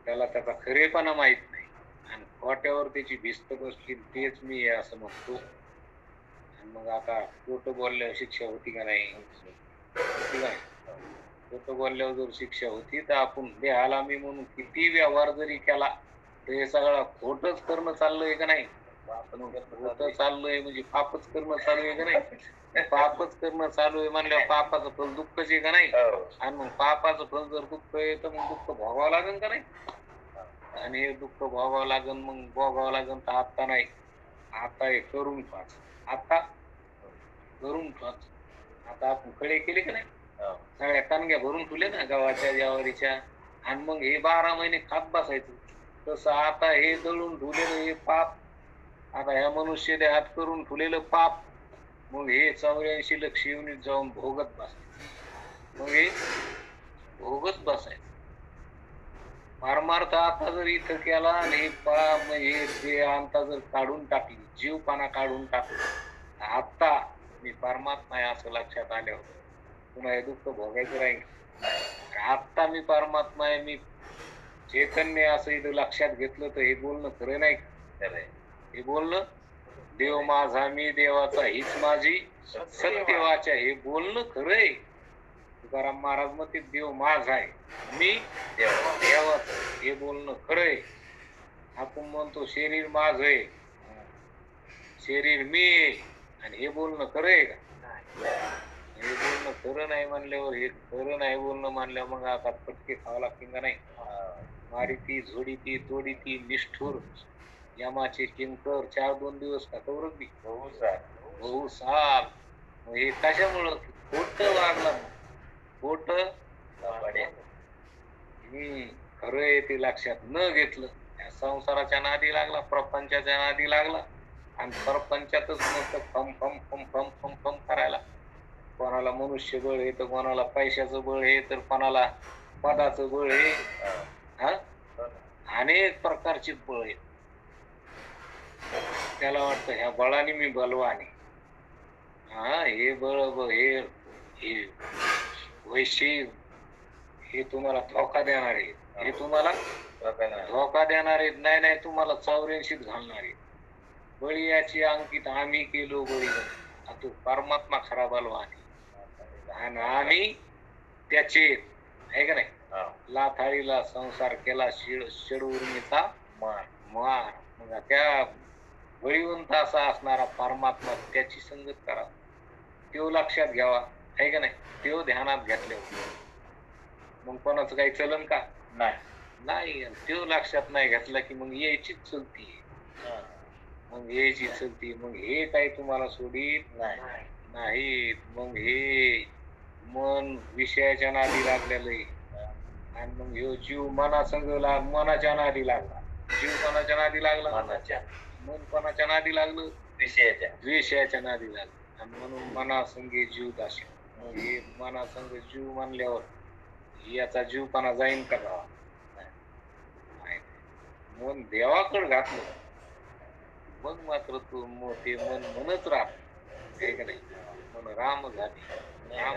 त्याचा खरेपणा माहित नाही. आणि खोट्यावर त्याची भिस्त बसली, तेच मी असं म्हणतो. आणि मग आता खोटं बोलल्यावर शिक्षा होती का नाही, होती काय. खोटं बोलल्यावर जर शिक्षा होती तर आपण देहाला मी म्हणून किती व्यवहार जरी केला तर हे सगळं खोटच करणं चाललंय का नाही. खोटं चाललंय म्हणजे पापच करणं चालू आहे का नाही. पापच करणं चालू आहे म्हणल्यावर पापाचं फल दुःखच आहे का नाही. आणि मग पापाचं फल जर दुःख आहे तर मग दुःख भोगावं लागेल का नाही. आणि हे दुःख भोगावं लागेल, मग भोगावं लागेल तर आता नाही, आता हे करून पाच, आता करून पाच. आता आपण कडे केले का नाही, सगळ्या कानग्या भरून ठेवले ना गव्हाच्या ज्वारीच्या, आणि मग हे 12 महिने खात बसायचं. तसं आता हे दळून ठेवलेलं हे पाप, आता ह्या मनुष्य देहात करून ठेवलेलं पाप, मग हे 84 लक्ष युनिट जाऊन भोगत बसायचं. मग हे भोगत बसायचं. परमार्थ आता जर इथं केला आणि हे पाप म्हणजे देह अंता जर काढून टाकली, जीवपणा काढून टाकला, आता मी परमात्मा आहे असं लक्षात आल्यावर पुन्हा हे दुःख भोगायचं राहील. आता मी परमात्मा आहे, मी चैतन्य असं इथं लक्षात घेतलं तर हे बोलणं खरं नाही का. हे बोलणं देव माझा मी देवाचा हीच माझी सत्य वाचा, हे बोलणं खरंय. तुकाराम महाराज म्हणते देव माझा आहे, मी देवाचा, हे बोलणं खरंय. आपण म्हणतो शरीर माझं आहे, शरीर मी आहे, आणि हे बोलणं खरंय का. हे बोलणं खरं नाही म्हणल्यावर, हे खरं नाही बोलणं म्हणल्यावर मग आता फटके खावं लागतील का नाही. मारिती झोडीती तोडीती निष्ठुर यमाचे किंकर 4-2 दिवस का कवरत बी भाऊ साल हे कशामुळं खोट वागला खोट खरं आहे ते लक्षात न घेतलं संसाराच्या नादी लागला प्रपंचाच्या नादी लागला आणि प्रपंचातच नुसतं फम फम फम फम फम फम करायला कोणाला मनुष्य बळ आहे तर कोणाला पैशाचं बळ आहे तर कोणाला पदाचं बळ आहे हा अनेक प्रकारचे बळ आहे त्याला वाटतं ह्या बळाने मी बलवान आहे हा हे बळ हे वैशी हे तुम्हाला धोका देणार आहे हे तुम्हाला धोका देणार आहेत नाही तुम्हाला 84 घालणार आहे बळी याची अंकित आम्ही केलो बळी तो परमात्मा खरा बलवान आहे आणि आम्ही त्याचे आहे का नाही लाथाळीला संसार केला शेडउर्मीचा मार मग त्या बळीवंत असा असणारा परमात्मा त्याची संगत करा तो लक्षात घ्यावा आहे का नाही तो ध्यानात घेतल्यावर मग कोणाचं काही चलन का नाही तो लक्षात नाही घेतला की मग यायचीच चलती मग हे काही तुम्हाला सोडीत नाही मग हे मन विषयाच्या नादी लागलेलं आहे आणि मग ह्यो जीव मनाच्या नादी लागला जीव कोणाच्या नादी लागला मन कोणाच्या नादी लागलं विषयाच्या नादी लागलं आणि म्हणून मनासंगे जीव दाशी हे मनासंग जीव मानल्यावर याचा जीवपणा जाईन करावा मन देवाकडे घातलं मग मात्र तू ते मन म्हणत राहत का नाही मन राम झाले राम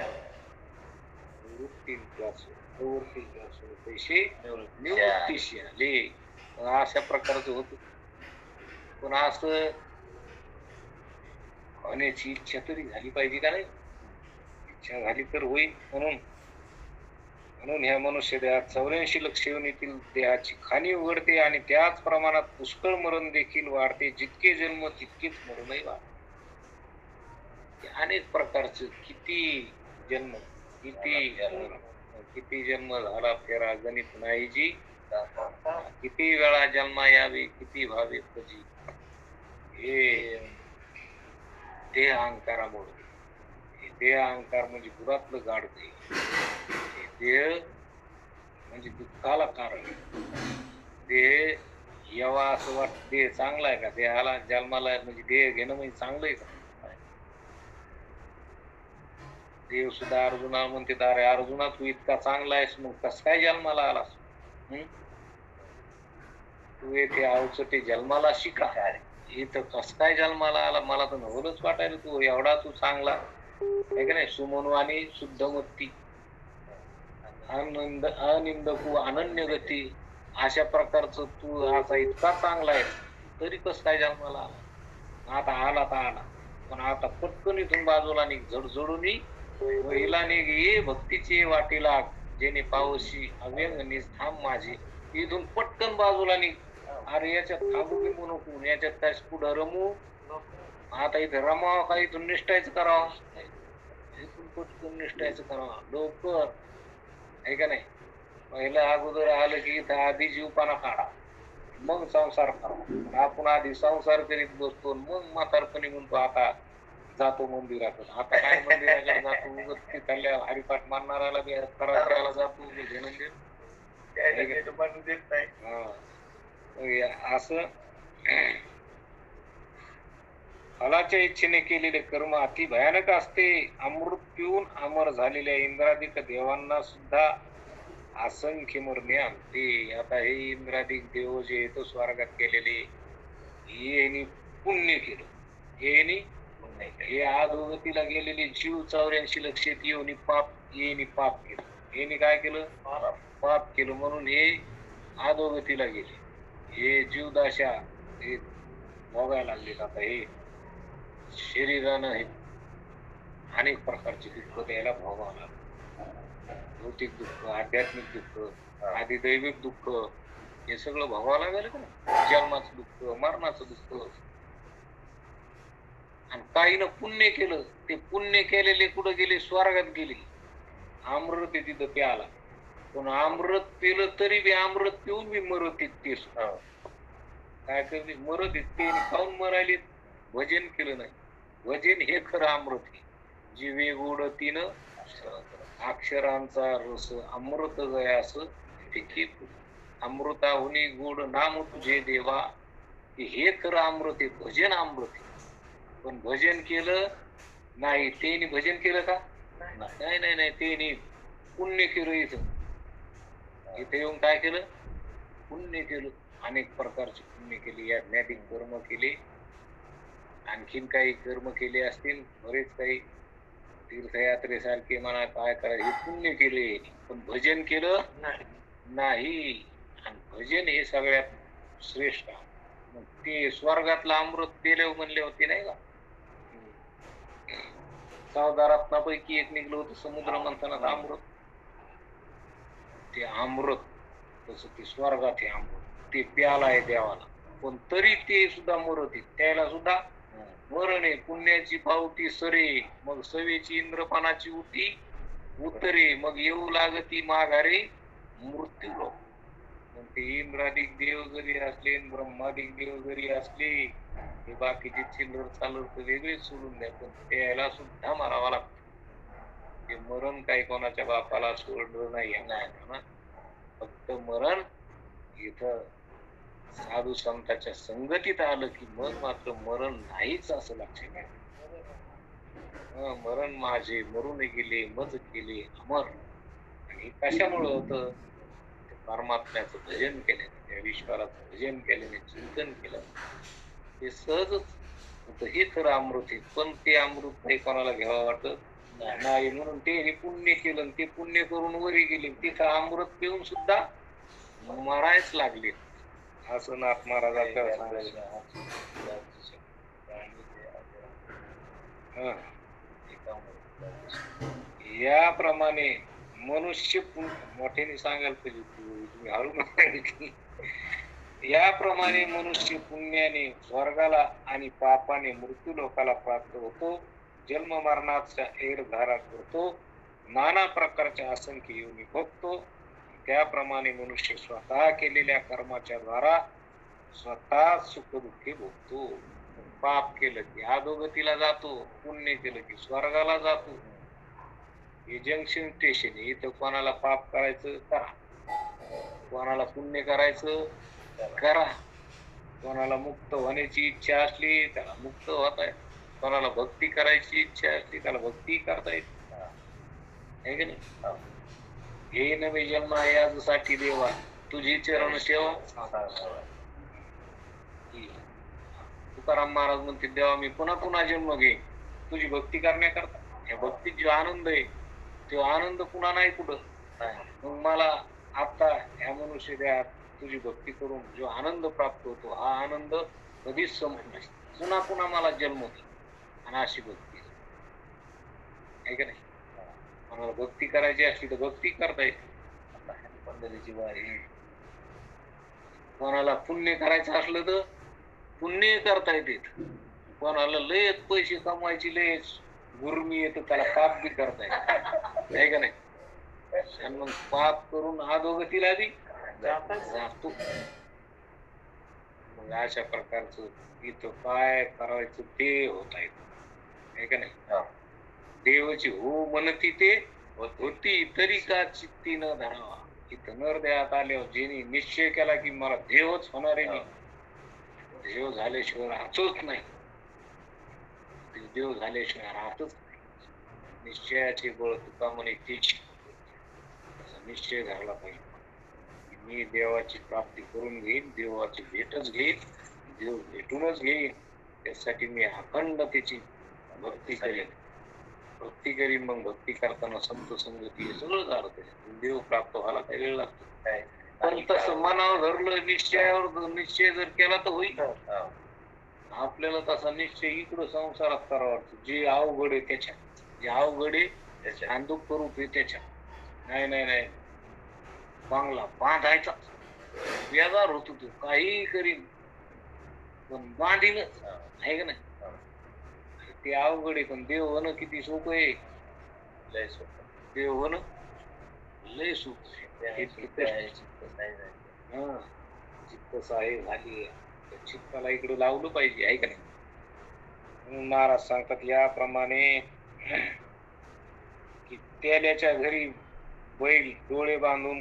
पैसे निवृत्तीशी आले अशा प्रकारचं होत पण असं होण्याची इच्छा तरी झाली पाहिजे का नाही इच्छा झाली तर होईल म्हणून ह्या मनुष्य देहात 84 लक्ष येतील देहाची खाणी उघडते आणि त्याच प्रमाणात पुष्कळ मरण देखील वाढते जितके जन्म तितकेच मरणही वाढते अनेक प्रकारचे किती जन्म झाला फेरा गणित नाही जी किती वेळा जन्मा यावे किती भावे पजी हे देह अहंकारामुळे देह अहंकार म्हणजे गुरातलं गाडते देह म्हणजे दुःखाला कारण देह यावा असं वाटत देह चांगला आहे का देहाला जन्माला म्हणजे देह घेणं म्हणजे चांगलं आहे का देव सुद्धा अर्जुना म्हणते अरे अर्जुना तू इतका चांगला आहेस मग कस काय जन्माला आलास तू येथे अवचटे जन्माला शिका इथं कस काय जन्माला आला मला तर नवलच वाटायला तू एवढा तू चांगला आहे का नाही सुमनू आणि शुद्धमत्ती अनिंदकू अनन्य गती अशा प्रकारचं तू असा इतका चांगला आहे तरी कस काय जन्माला आला आता आला तर आला पण आता पटकन इथून बाजूला निघ झडझडून महिला निघ ये भक्तीचे वाटेला जेणे पावशी अव्यंग निस्थाम माझे इथून पटकन बाजूला निघ अरे याच्यात थांबू बिंबू नको याच्यात काय पुढं रमू आता इथं रमावा का इथून निष्ठायचं करावं इथून पटकन निष्ठायचं करावं लवकर आहे का नाही पहिलं अगोदर आलं की इथं आधी जीवपणा काढा मग संसार करा आपण आधी संसार करीत बसतो मग म्हातारपणी म्हणतो आता जातो मंदिराकडे आता काय मंदिराकडे जातो तिथल्या हरिपाठ मानणाऱ्याला बी करायला जातो देत नाही असं फलाच्या इच्छेने केलेले कर्म अति भयानक असते अमृत पिऊन अमर झालेल्या इंद्रादिक देवांना सुद्धा असंख्य मरणे आणते आता हे इंद्रादिक देव जे येतो स्वर्गात केलेले येणी पुण्य केलं हे अधोगतीला गेलेले जीव 84 लक्ष येऊन पाप केलं येणी काय केलं पाप केलं म्हणून हे अधोगतीला गेले हे जीवदाशा हे भोगायला लागलेत आता हे शरीरानं हे अनेक प्रकारचे दुःख द्यायला भोगावं लागलं भौतिक दुःख आध्यात्मिक दुःख आदिदैविक दुःख हे सगळं भोगावं लागेल का जन्माचं दुःख मरणाचं दुःख आणि काहीनं पुण्य केलं ते पुण्य केलेले कुठं गेले स्वर्गात गेले अमृत तिथं प्याला पण अमृत पिलं तरी बी अमृत पिऊन बी मरत ते काय करते मरत ते खाऊन मरायले भजन केलं नाही भजन हे खरं अमृत आहे. जीवे गोड तीन अक्षरांचा रस अमृत गयास फिके अमृताहुनी गोड नाम तुझे देवा. हे खरं अमृत आहे, भजन अमृत आहे. पण भजन केलं नाही, त्यांनी भजन केलं का? नाही नाही नाही, त्यांनी पुण्य केलं. इथे येऊन काय केलं? पुण्य केलं. अनेक प्रकारचे पुण्य केले, यज्ञाधिक कर्म केले, आणखीन काही कर्म केले असतील, बरेच काही तीर्थयात्रेसारखे म्हणा, काय करायचे पुण्य केले, पण भजन केलं नाही. आणि भजन हे सगळ्यात श्रेष्ठ. मग ते स्वर्गातलं अमृत पेले म्हणले होते नाही का? 14 रत्नापैकी एक निघलं होतं समुद्र मंथनात अमृत. ते अमृत तसं ते स्वर्गात हे अमृत ते प्याला आहे देवाला, पण तरी ते सुद्धा मरत आहे, त्याला सुद्धा मरण आहे. पुण्याची पावती सरे, मग सवेची इंद्रपानाची उती उतरे, मग येऊ लागती माघारे मृत्यू लोक. मग ते इंद्रादिक देव जरी असले, ब्रह्मादिक देव जरी असले, हे बाकीचे चिल्लर चालर वेगळेच सोडून द्या, पण त्याला सुद्धा मारावा लागतो. ते मरण काही कोणाच्या बापाला सोडलं नाही ना, फक्त मरण इथं साधू संतांच्या संगतीत आलं की मग मात्र मरण नाहीच असं लक्षात घ्या. मरण माझे मरून गेले मज केले अमर. आणि कशामुळे होतं? परमात्म्याचं भजन केल्याने, त्या ईश्वराचं भजन केल्याने, चिंतन केलं, ते सहजच होतं. हे खरं अमृत आहे. पण ते अमृत नाही कोणाला घ्यावं वाटत नाही, म्हणून ते पुण्य केलं, ते पुण्य करून वरी गेले, तिथं अमृत पिऊन सुद्धा मरायच लागले. असं नाथ महाराजांच्या याप्रमाणे मनुष्य मोठ्याने सांगायला पाहिजे, तुम्ही हळू नका. याप्रमाणे मनुष्य पुण्याने स्वर्गाला आणि पापाने मृत्यू लोकाला प्राप्त होतो. जन्म मरणाचा एरधारा करतो, नाना प्रकारच्या असंख्य योनी भोगतो. त्याप्रमाणे मनुष्य स्वतः केलेल्या कर्माच्या द्वारा स्वतः सुख दुःखी भोगतो. पाप केलं की अधोगतीला जातो, पुण्य केलं की स्वर्गाला जातो. हे जंक्शन स्टेशन. इथं कोणाला पाप करायचं करा, कोणाला पुण्य करायचं करा, कोणाला मुक्त होण्याची इच्छा असली त्याला मुक्त होत आहे, कोणाला भक्ती करायची इच्छा असली त्याला भक्ती करता येते. है की नाही? हे नवे जन्म यासाठी देवा तुझी चरण सेवा. तुकाराम महाराज म्हणते, देवा मी पुन्हा पुन्हा जन्म घेईन तुझी भक्ती करण्याकरता. या भक्तीत जो आनंद आहे तो आनंद पुन्हा नाही कुठं. मग मला आता ह्या मनुष्य देहात तुझी भक्ती करून जो आनंद प्राप्त होतो, हा आनंद कधीच संपत नाही. पुन्हा पुन्हा मला जन्म होतो. आणि अशी भक्ती आहे का नाही? मला भक्ती करायची असली तर भक्ती करता येते. पंढरीची वारी. कोणाला पुण्य करायचं असलं तर पुण्य करता येते. कोणाला लयच पैसे कमवायची लयच गुरुमी येतं, त्याला पाप बी करता येते. आहे का नाही? आणि मग पाप करून अधोगतीला बी जातो. मग अशा प्रकारचं इथं काय करायचं ते होत आहे का नाही? देवाची हो म्हणती ते होती, तरी का चित्ती न धरावा. इथं नरदेहात आल्यावर ज्यांनी निश्चय केला की मला देवच होणार आहे, देव झाल्याशिवाय राहतोच नाही, देव झाल्याशिवाय राहतच नाही. निश्चयाचे बळ तुका म्हणे तेच निश्चय झाला पाहिजे. मी देवाची प्राप्ती करून घेईन, देवाची भेटच घेईन, देव भेटूनच घेईन. त्यासाठी मी अखंड त्याची भक्ती करेन. भक्ती करीन. मग भक्ती करताना संत संगती सगळं झालं. देव प्राप्त व्हायला काही वेळ लागतो काय? पण तसं मनावर धरलं, निश्चयावर निश्चय जर केला तर होईल. आपल्याला तसा निश्चय इकडं संसारात करावा वाटतो. जे अवघड आहे त्याच्या, जे अवघड आहे त्याच्या, आणि दुःख रूप आहे त्याच्या. नाही नाही नाही, बांगला बांधायचा व्यवहार होतो. तो काही करीन पण बांधीनच, आहे का नाही? ते अवघड आहे. पण देव होणं किती सोपं आहे. लय सोपं. देव होणं लय सोपं आहे. चित्त साहेब झाली, चित्ताला इकडे लावलं पाहिजे, आहे का नाही? म्हणून महाराज सांगतात याप्रमाणे की तेल्याच्या घरी बैल डोळे बांधून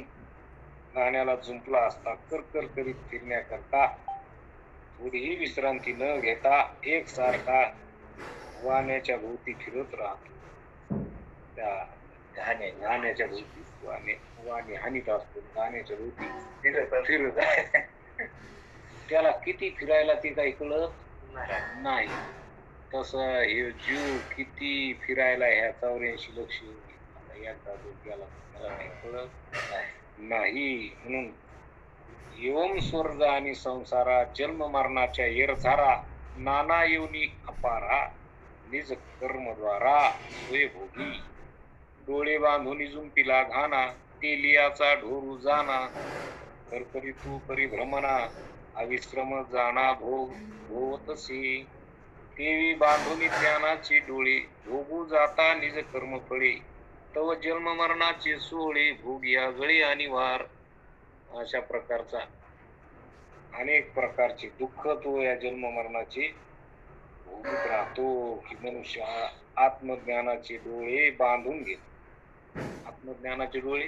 गाण्याला जुंपला असता कर करीत फिरण्याकरता थोडीही विश्रांती न घेता एकसारखा वाण्याच्या भोवती फिरत राहतो. त्या गाण्याच्या भोवती वाणे हानीत असतो, गाण्याच्या भोवती फिरत त्याला किती फिरायला ते काही कळत नाही. तस हे जीव किती फिरायला ह्या 84 लक्ष एकदा गेला त्याला काही कळत नाही. म्हणून एवम स्वर्ग आणि संसारा जन्म मरणाच्या येरझारा नाना योनी अपारा निज कर्मद्वारा स्वयंभोगी डोळे बांधून जुंपिला घाना तेलियाचा ढोरू जाना करकरी तू परिभ्रमणा अविश्रम जाना भोग भोवतसे देवी बांधून ज्ञानाचे डोळे भोगू जाता निज कर्म फळे तव जन्म मरणाचे सोहळे भोग या गळे आणि वार. अशा प्रकारचा अनेक प्रकारचे दुःख तो या जन्म मरणाचे भोगत राहतो की मनुष्य आत्मज्ञानाचे डोळे बांधून घेतो. आत्मज्ञानाचे डोळे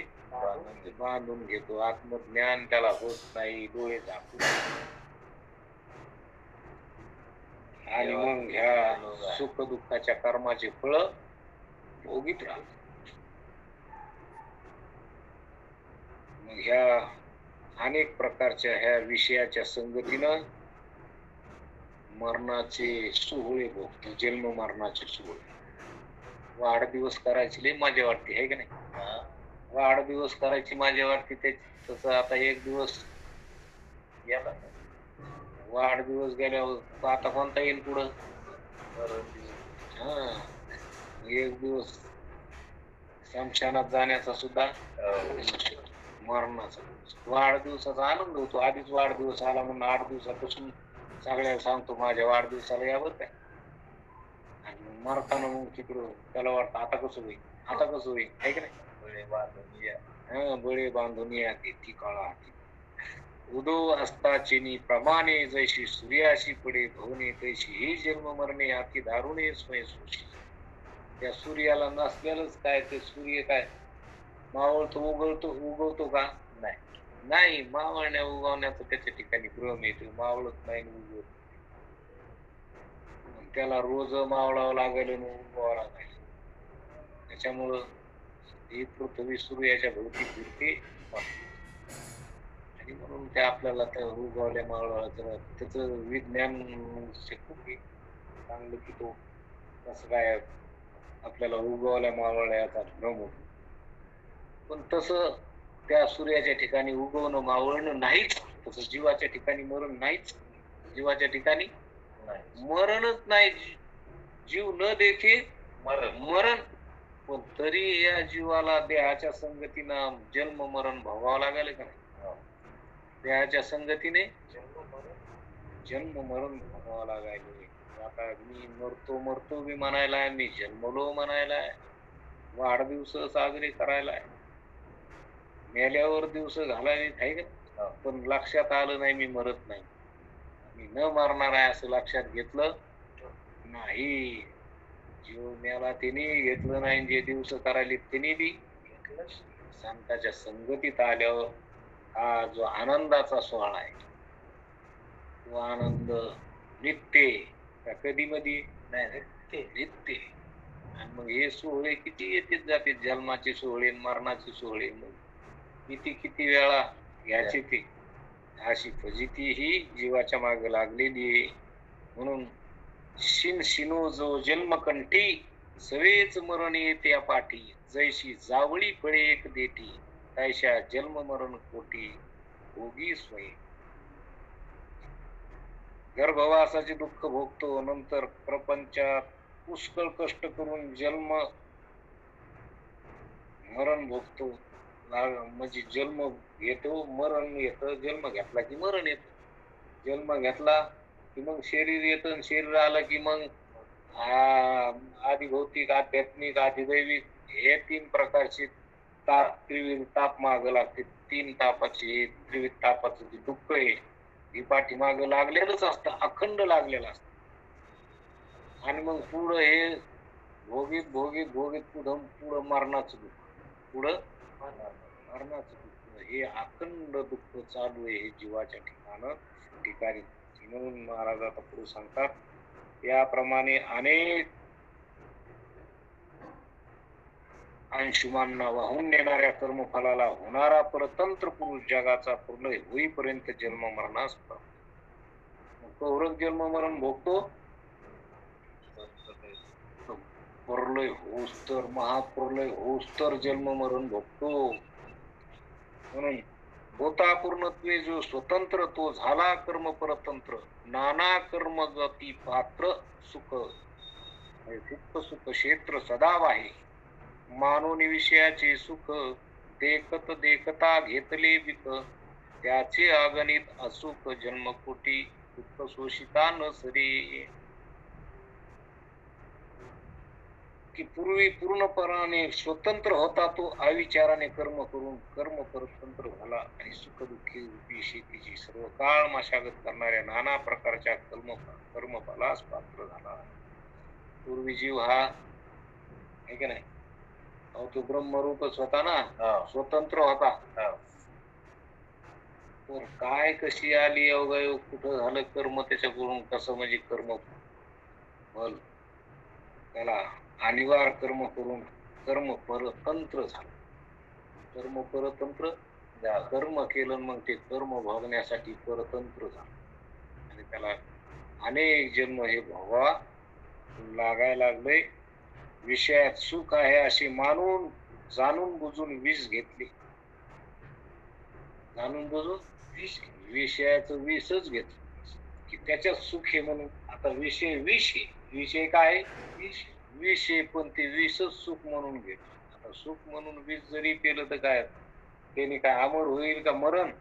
बांधून घेतो. आत्मज्ञान त्याला होत नाही, डोळे झाकून आणि मग ह्या सुख दुःखाच्या कर्माचे फळ भोगीत राहतो. मग ह्या अनेक प्रकारच्या ह्या विषयाच्या संगतीनं मरणाचे सोहळे भोगतो. जन्म मरणाचे सोहळे वाढदिवस करायची लई मजा वाटते आहे का नाही? वाढदिवस करायची मजा वाटते. तसं आता एक दिवस गेला, वाढदिवस गेल्यावर आता कोणता येईल पुढं? एक दिवस शमशानात जाण्याचा सुद्धा मरणाचा वाढदिवसाचा आनंद होतो. आधीच वाढदिवस आला म्हणून 8 दिवसापासून सगळ्याला सांगतो माझ्या वाढदिवसाला यावर काय. आणि मरताना मग तिकडं त्याला वाटतं आता कसं होईल, आता कसं होईल आहे की नाही? बळे बांधून या ती काळा उदो असता चिनी प्रमाणे जैशी सूर्याशी पडे भवने तैशी ही जन्म मरणे अति दारुणे स्वयंसोशी. त्या सूर्याला नसलेलंच काय, ते सूर्य काय मावळतो उगवतो का? नाही. मावळण्या उगवण्याचं त्याच्या ठिकाणी भ्रम येतो. मावळत नाही उगवत. त्याला रोज मावळावं लागेल आणि उगवावं लागेल. त्याच्यामुळं ही पृथ्वी सूर्याच्या भोवती फिरते आणि म्हणून ते आपल्याला त्या उगवल्या मावळाचं त्याचं विज्ञान खूप चांगलं की तो कसं काय आपल्याला उगवल्या मावळल्याचा भ्रम होतो. पण तसं त्या सूर्याच्या ठिकाणी उगवणं मावळणं नाहीच. तसं जीवाच्या ठिकाणी मरण नाहीच. जीवाच्या ठिकाणी मरणच नाही. जीव न देखे मरण. पण तरी या जीवाला देहाच्या संगतीनं जन्म मरण भोगावं लागेल का नाही? देहाच्या संगतीने जन्म मरण भोगावं लागायला. आता मी मरतो बी म्हणायला, मी जन्मलो म्हणायला, वाढदिवस साजरे करायला, मेल्यावर दिवस घालायला आहे का? पण लक्षात आलं नाही मी मरत नाही, मी न मरणार आहे असं लक्षात घेतलं नाही. जीव मेला तिने घेतलं नाही, जे दिवस करायले तिने बी संतांच्या संगतीत आल्यावर हा जो आनंदाचा सोहळा आहे तो आनंद नित्य कधी मधी नाही, नित्य. आणि मग हे सोहळे किती येते जाते, जन्माचे सोहळे मरणाचे सोहळे, मग किती वेळा घ्यायची ती अशी फजिती ही जीवाच्या मागे लागलेली आहे. म्हणून शिनो जो जन्मकंठी सवेच मरण येत्या पाठी जैशी जावळी फळे एक देठी तैशा जन्म मरण कोटी भोगी स्वयं. गर्भवासाचे दुःख भोगतो, नंतर प्रपंचात पुष्कळ कष्ट करून जन्म मरण भोगतो. म्हणजे जन्म घेतो, मरण येतं. जन्म घेतला की मरण येतं. जन्म घेतला की मग शरीर येतं. शरीर आलं की मग आधी भौतिक, आध्यात्मिक, आधिदैविक हे 3 प्रकारचे त्रिविध ताप माग लागते. 3 तापाचे त्रिविध तापाचं जे दुःख आहे ही पाठीमाग लागलेलंच असतं, अखंड लागलेलं असतं. आणि मग पुढं हे भोगीत भोगीत भोगीत पुढं मरणाचं दुःख, पुढं मरणाचं दुःख, हे अखंड दुःख चालू आहे हे जीवाच्या ठिकाणी. म्हणून महाराज आता पुढे सांगतात, याप्रमाणे अनेक अंशुमांना वाहून नेणाऱ्या कर्मफलाला होणारा परतंत्र पुरुष जगाचा प्रलय होईपर्यंत जन्म मरणास कौरव जन्म मरण भोगतो, प्रलय होस तर महाप्रलय होस तर जन्म मरण भोगतो. म्हणून होता पूर्णत्वे जो स्वतंत्र तो झाला कर्म परतंत्र, नाना कर्म गती पात्र सुख दुःख सुख क्षेत्र सदा वाहे, मानोनी विषयाचे सुख देखत देखता घेतले बिक, त्याचे अगणित असुख जन्मकोटी दुःख शोषिता न सरी. की पूर्वी पूर्णपणाने स्वतंत्र होता तो अविचाराने कर्म करून कर्म परतंत्र झाला आणि सुख दुःखी रूपी शेतीची सर्व काळ मशागत करणाऱ्या नाना प्रकारच्या कर्मफलास पात्र झाला. पूर्वी जीव हा आहे की नाही, तो ब्रह्मरूपच होता ना, स्वतंत्र होता. तर काय कशी आली अवघ कुठं झालं कर्म त्याच्याकडून, कसं म्हणजे कर्म फल त्याला अनिवार्य कर्म करून कर्म परतंत्र झालं. कर्म परतंत्र कर्म केलं, मग ते कर्म भोगण्यासाठी परतंत्र झालं आणि त्याला अनेक जन्म हे भोगावा लागायला लागले. विषयात सुख आहे असे मानून जाणून बुजून विष घेतले, जाणून बुजून विषयाचं विषच घेतलं की त्याच्यात सुख आहे म्हणून. आता विषय विषय काय विषय, पण ते विषच सुख म्हणून घेत. आता सुख म्हणून विष जरी केलं तर काय त्याने काय अमर होईल का? मरण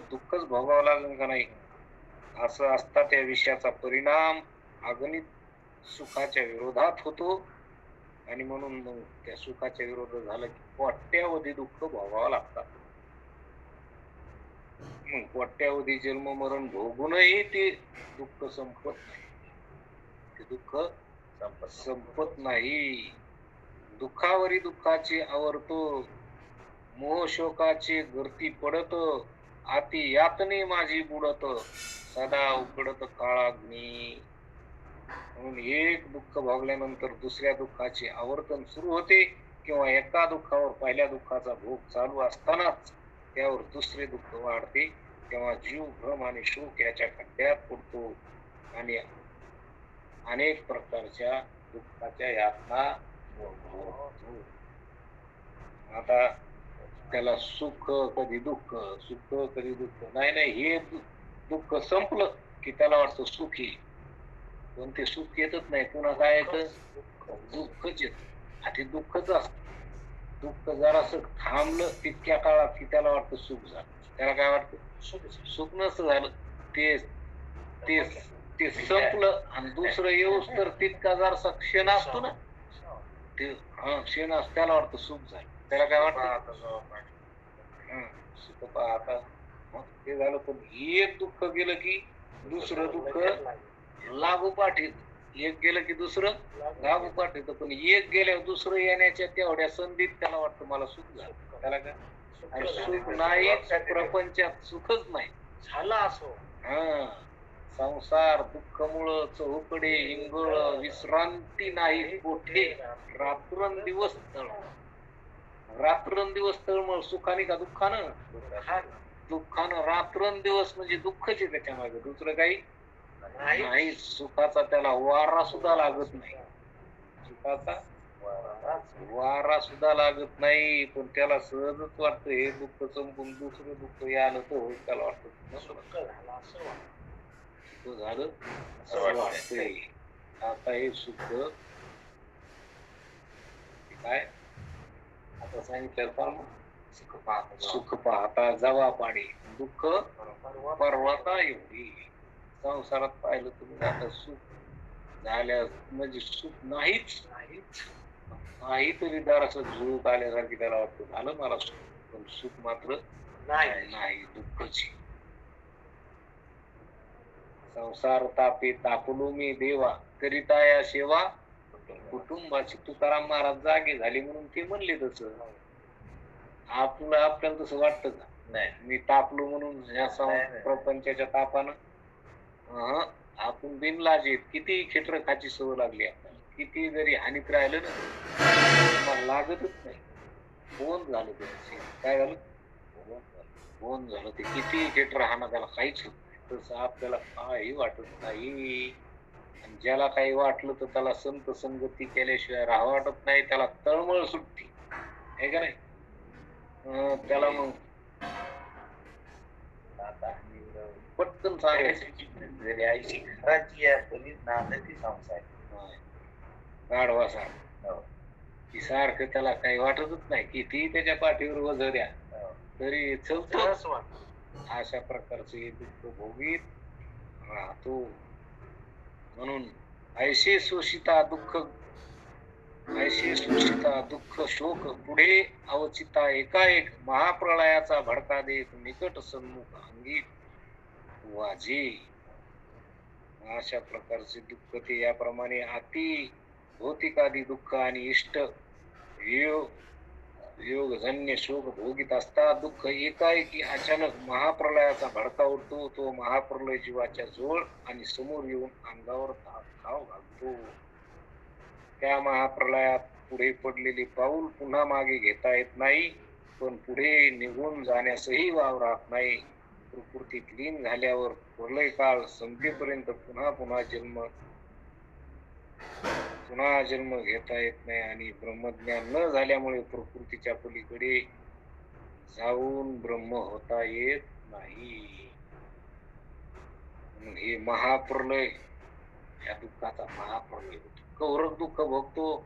दुःखच भोगावं लागेल का नाही? असं असता त्या विषयाचा परिणाम अगणित सुखाच्या विरोधात होतो आणि म्हणून मग त्या सुखाच्या विरोधात झालं की कोट्यावधी दुःख भोगावं लागतात. मग कोट्यावधी जन्म मरण भोगूनही ते दुःख संपत नाही, ते दुःख संपत नाही. दुःखावरी दुःखाचे आवर्तो, मोह शोकाचे गर्ती पडत, आती यातने माझी बुडत, सदा उकडत काळाग्नी. म्हणून एक दुःख भोगल्यानंतर दुसऱ्या दुःखाचे आवर्तन सुरू होते, किंवा एका दुःखावर पहिल्या दुःखाचा भोग चालू असतानाच त्यावर दुसरे दुःख वाढते, तेव्हा जीव भ्रम आणि शोक याच्या खड्ड्यात पडतो आणि अनेक प्रकारच्या दुःखाच्या यातना भोगतो. आता त्याला सुख कधी दुःख, सुख कधी दुःख नाही, हे दुःख संपलं की त्याला वाटतं सुख येईल, पण ते सुख येतच नाही. पुन्हा काय येतं? दुःखच येत. ते दुःखच असत. दुःख जरासं थांबलं तितक्या काळात की त्याला वाटतं सुख झालं. त्याला काय वाटतं? सुख नसतं झालं, ते ते ते संपलं आणि दुसरं येऊस तर तितका जरासा क्षण असतो ना, ते क्षण असतो, त्याला वाटतं सुख झालं. त्याला काय वाटतं? सुख पाहता ते झालं. पण एक दुःख गेलं की दुसरं दुःख लागोपाठ येत, एक गेलं की दुसरं लागोपाठ येतं. पण एक गेल्यावर दुसरं येण्याच्या तेवढ्या संधीत त्याला वाटतं मला सुख झालं. त्याला काय? आणि सुख नाही प्रपंचात, सुखच नाही झाला असो. संसार दुःखमुळं चहूकडे हिंगळ, विश्रांती नाही कोठे, रात्रंदिवस तळमळ. रात्रंदिवस तळमळ सुखाने का दुःखानं? दुःखानं. रात्रंदिवस म्हणजे दुःखच आहे त्याच्या मागे, दुसरं काही नाही. सुखाचा त्याला वारा सुद्धा लागत नाही, सुखाचा वारा सुद्धा लागत नाही. पण त्याला सहजच वाटतं हे दुःख संपून दुसरं दुःख आलं तर त्याला वाटतं सुख झालं असं वाटतंय. आता हे सुख काय आता सांगितलं, सुख पाहता जवा पाणी, दुःख पर्वता एवढी. संसारात पाहिलं तुम्ही आता सुख झाल्या म्हणजे सुख नाहीच, काहीतरी दाराचं झुळूक आल्यासारखी त्याला वाटतं झालं मला सुख, पण सुख मात्र नाही, दुःखच. संसार तापे तापलो मी देवा, करिता या सेवा कुटुंबाची. तुकाराम महाराज जागे झाले म्हणून ते म्हणले तसं. आपल्याला तसं वाटतं का? नाही. मी तापलो म्हणून या प्रपंचाच्या तापानं आपण बिनलाजेत. किती खेटर खाची सवय लागली आपल्याला, किती जरी हानीत राहिलं ना मला लागतच नाही. बोन झालं ते. काय झालं? बोन झालं ते. किती खेटर हाना त्याला काहीच होत नाही. तसं आपल्याला काही वाटत नाही. आणि ज्याला काही वाटलं तर त्याला संत संगती केल्याशिवाय राहावं वाटत नाही. त्याला तळमळ सुटते, आहे का नाही? त्याला मग पटकन सांगायचं जरी आईची घराची आहे नांदती संसार गाढवा सारखं. ती सारखं त्याला काही वाटतच नाही. किती त्याच्या पाठीवर वजन द्या तरी चलतच वाटत. अशा प्रकारचं हे दुःख भोगीत राहतो. म्हणून ऐसे शोषिता दुःख शोक पुढे अवचिता एकाएक महाप्रलयाचा भडका देत निकट सन्मुख अंगी वाजे. अशा प्रकारचे दुःख ते याप्रमाणे अति भौतिकादी दुःख आणि इष्ट योगजन्य शोक भोगीत असता दुःख एकाएकी अचानक महाप्रलयाचा भडका उडतो. तो महाप्रलय जीवाच्या जोड आणि समोर येऊन अंगावर धाव घालतो. त्या महाप्रलयात पुढे पडलेले पाऊल पुन्हा मागे घेता येत नाही, पण पुढे निघून जाण्यासही वाव राहत नाही. प्रकृतीत लीन झाल्यावर प्रलय काळ संपेपर्यंत पुन्हा जन्म घेता येत नाही. आणि ब्रह्मज्ञान न झाल्यामुळे प्रकृतीच्या पलीकडे जाऊन ब्रह्म होता येत नाही. हे महाप्रलय, या दुःखाचा महाप्रलय होतो. कौरक दुःख भोगतो.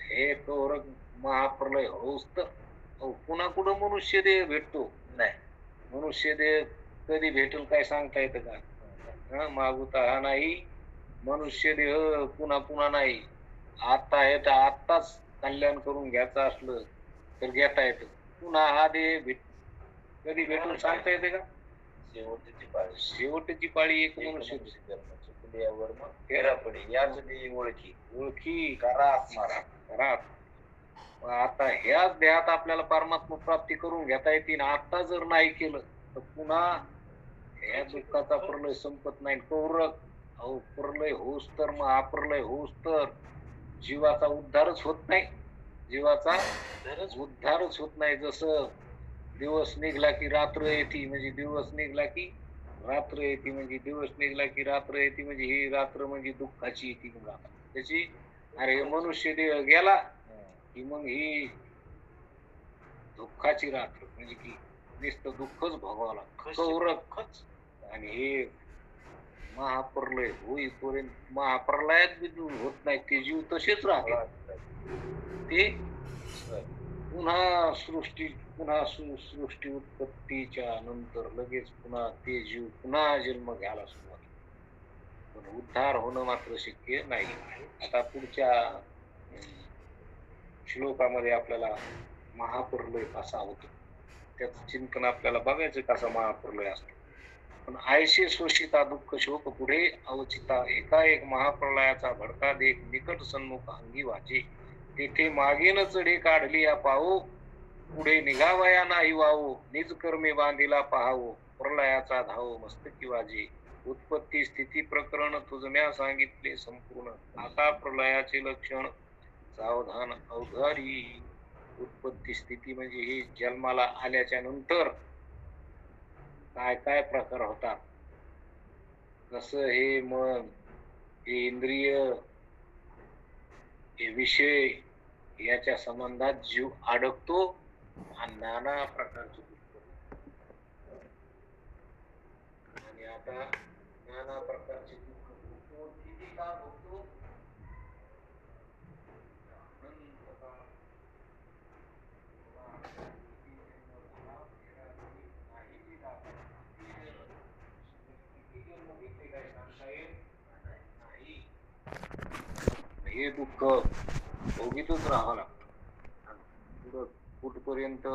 हे कौरक महाप्रलय होऊच तर पुन्हा कुठं मनुष्य देह भेटतो? नाही. मनुष्य देह कधी भेटेल काय सांगता येतं का? मागुता हा नाही. मनुष्य देह पुन्हा नाही. आता येत आत्ताच कल्याण करून घ्यायचं असलं तर घेता येतं. पुन्हा हा देह कधी भेटून सांगता येते का? शेवटची पाळी एक मनुष्य चुकल्यावर मग फेरा पडे याच देही ओळखी करात. आता ह्याच देहात आपल्याला परमात्मा प्राप्ती करून घेता येते. आता जर नाही केलं तर पुन्हा ह्या दुःखाचा प्रलय संपत नाही. कौरक प्रलय होऊस तर महाप्रलय होऊस तर जीवाचा उद्धारच होत नाही. उद्धारच होत नाही. जसं दिवस निघला की रात्र येते, म्हणजे दिवस निघला की रात्र येते, म्हणजे दिवस निघला की रात्र येते, म्हणजे ही रात्र म्हणजे दुःखाची येते. मग आता त्याची अरे मनुष्य देह गेला की मग ही दुःखाची रात्र, म्हणजे की नुसतं दुःखच भोगावं लागतं. कौरकच. आणि हे महाप्रलय होईपर्यंत महाप्रलयात बी होत नाही. ते जीव तसेच राहतात. ते पुन्हा सृष्टी उत्पत्तीच्या नंतर लगेच पुन्हा ते जीव पुन्हा जन्म घ्यायला सुरुवात. पण उद्धार होणं मात्र शक्य नाही. आता पुढच्या श्लोकामध्ये आपल्याला महाप्रलय कसा होतो त्याचं चिंतन आपल्याला बघायचं, कसा महाप्रलय असतो. पण ऐसे शोषिता दुःख शोक पुढे अवचिता एकाएक महाप्रलयाचा भडका देख निकट सन्मुख अंगी वाचे. तेथे मागे न चढे काढली या पाहो, पुढे निघावया नाही वाहू. निज कर्मे बांधिला पहावो, प्रलयाचा धावो मस्तकी वाजे. उत्पत्ती स्थिती प्रकरण तुझम्या सांगितले संपूर्ण. आता प्रलयाचे लक्षण सावधान अवघारी. उत्पत्ती स्थिती म्हणजे ही जन्माला आल्याच्या नंतर काय काय प्रकार होतात, कसं हे मन, हे इंद्रिय, हे विषय याच्या संबंधात जीव अडकतो आणि नाना प्रकारचे दुःख. आणि आता नाना प्रकारचे दुःख भोगतो. किती का भोगतो? हे दुःख भोगीतच राहावं लागतं. कुठपर्यंत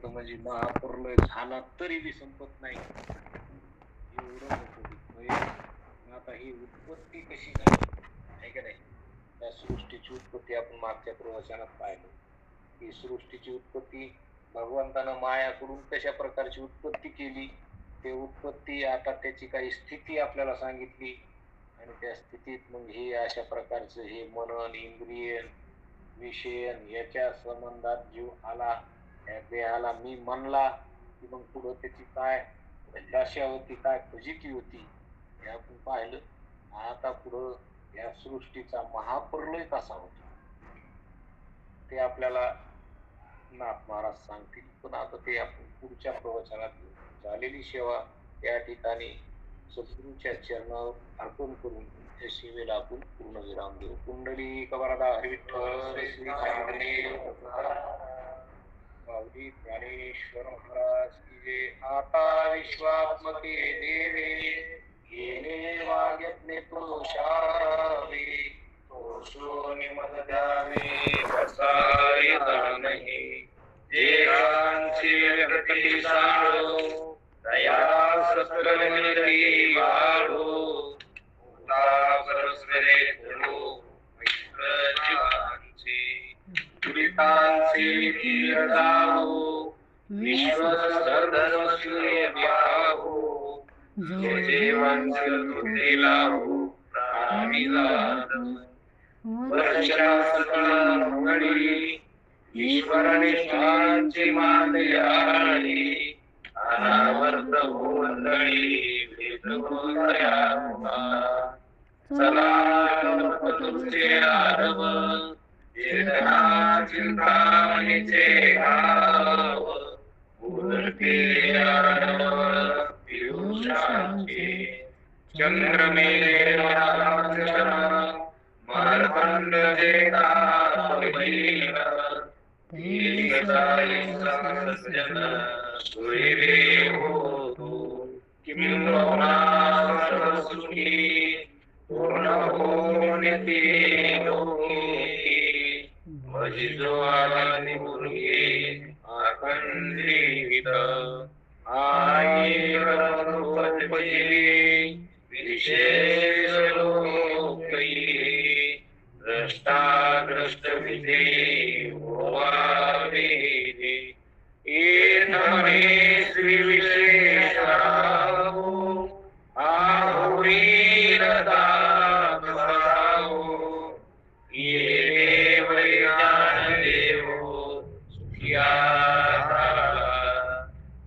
म्हणजे महाप्रलय झाला तरी बी संपत नाही. एवढं ही उत्पत्ती कशी झाली आहे का नाही. त्या सृष्टीची उत्पत्ती आपण मागच्या प्रवचनात पाहिलं की सृष्टीची उत्पत्ती भगवंतानं मायाकडून कशा प्रकारची उत्पत्ती केली, ते उत्पत्ती आता त्याची काही स्थिती आपल्याला सांगितली आणि त्या स्थितीत मग हे अशा प्रकारचं हे मनन इंद्रिय विषयन याच्या संबंधात जीव आला, त्या देहाला मी म्हणला की मग पुढं त्याची काय दशा होती, काय फजिती होती हे आपण पाहिलं. आता पुढं या सृष्टीचा महाप्रलय कसा होता ते आपल्याला नाथ महाराज सांगतील. पण आता ते आपण पुढच्या प्रवचनात झालेली सेवा या ठिकाणी सद्गुरूच्या चरणावर अर्पण करून त्या सेवेला आपण पूर्ण विराम देऊ. कुंडली कवरदा हरिविठ्ठल श्री माऊली ज्ञानेश्वर महाराज की जय. आता विश्वात्मके देवे येणे वाग्यज्ञ तो शारावे, तो शून्य मद द्यावे बसाय नाही. देवांची व्यक्ती साडो दया सत्कर्मनिरती वाढो, उता परस्परे धरो मित्र जीवांचे. दुरितांचे तीर जावो विश्व सर्व सूर्य व्याहो, जो जीवांचे तुटे लावो प्राणी जात. वर्षा सकल मंगळी ईश्वरनिष्ठांची मानयाळी, अनावर्त गोंधळी भेदगोंधळ्या. चला तुमचे आरव चेतना चिंतामणीचे गाव, उदके आरव पियुषांचे. चंद्रमेले मारखंड जेता बहीण, सज्जन सुरे होतो. किंबहुना सर्वसुखी पूर्ण होण्याची लोकी, भजितो आनंदी मुलगी अखंडित. आई रघुपती विशेष लोकई, द्रष्टाग्रस्त विधे होवावे. नमे श्री विशेष आहुरी रदात भरावो, ये देव ज्ञान देवो सुखिया झाला.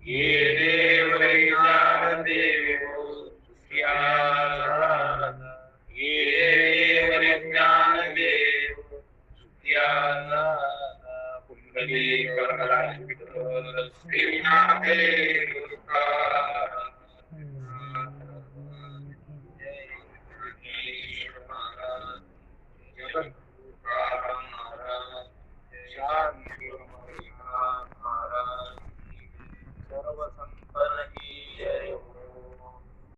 ये देव ज्ञान देवो सुखिया झाला. ये देव ज्ञान देव सुखिया झाला. कुंडली करणारा श्रीनाथे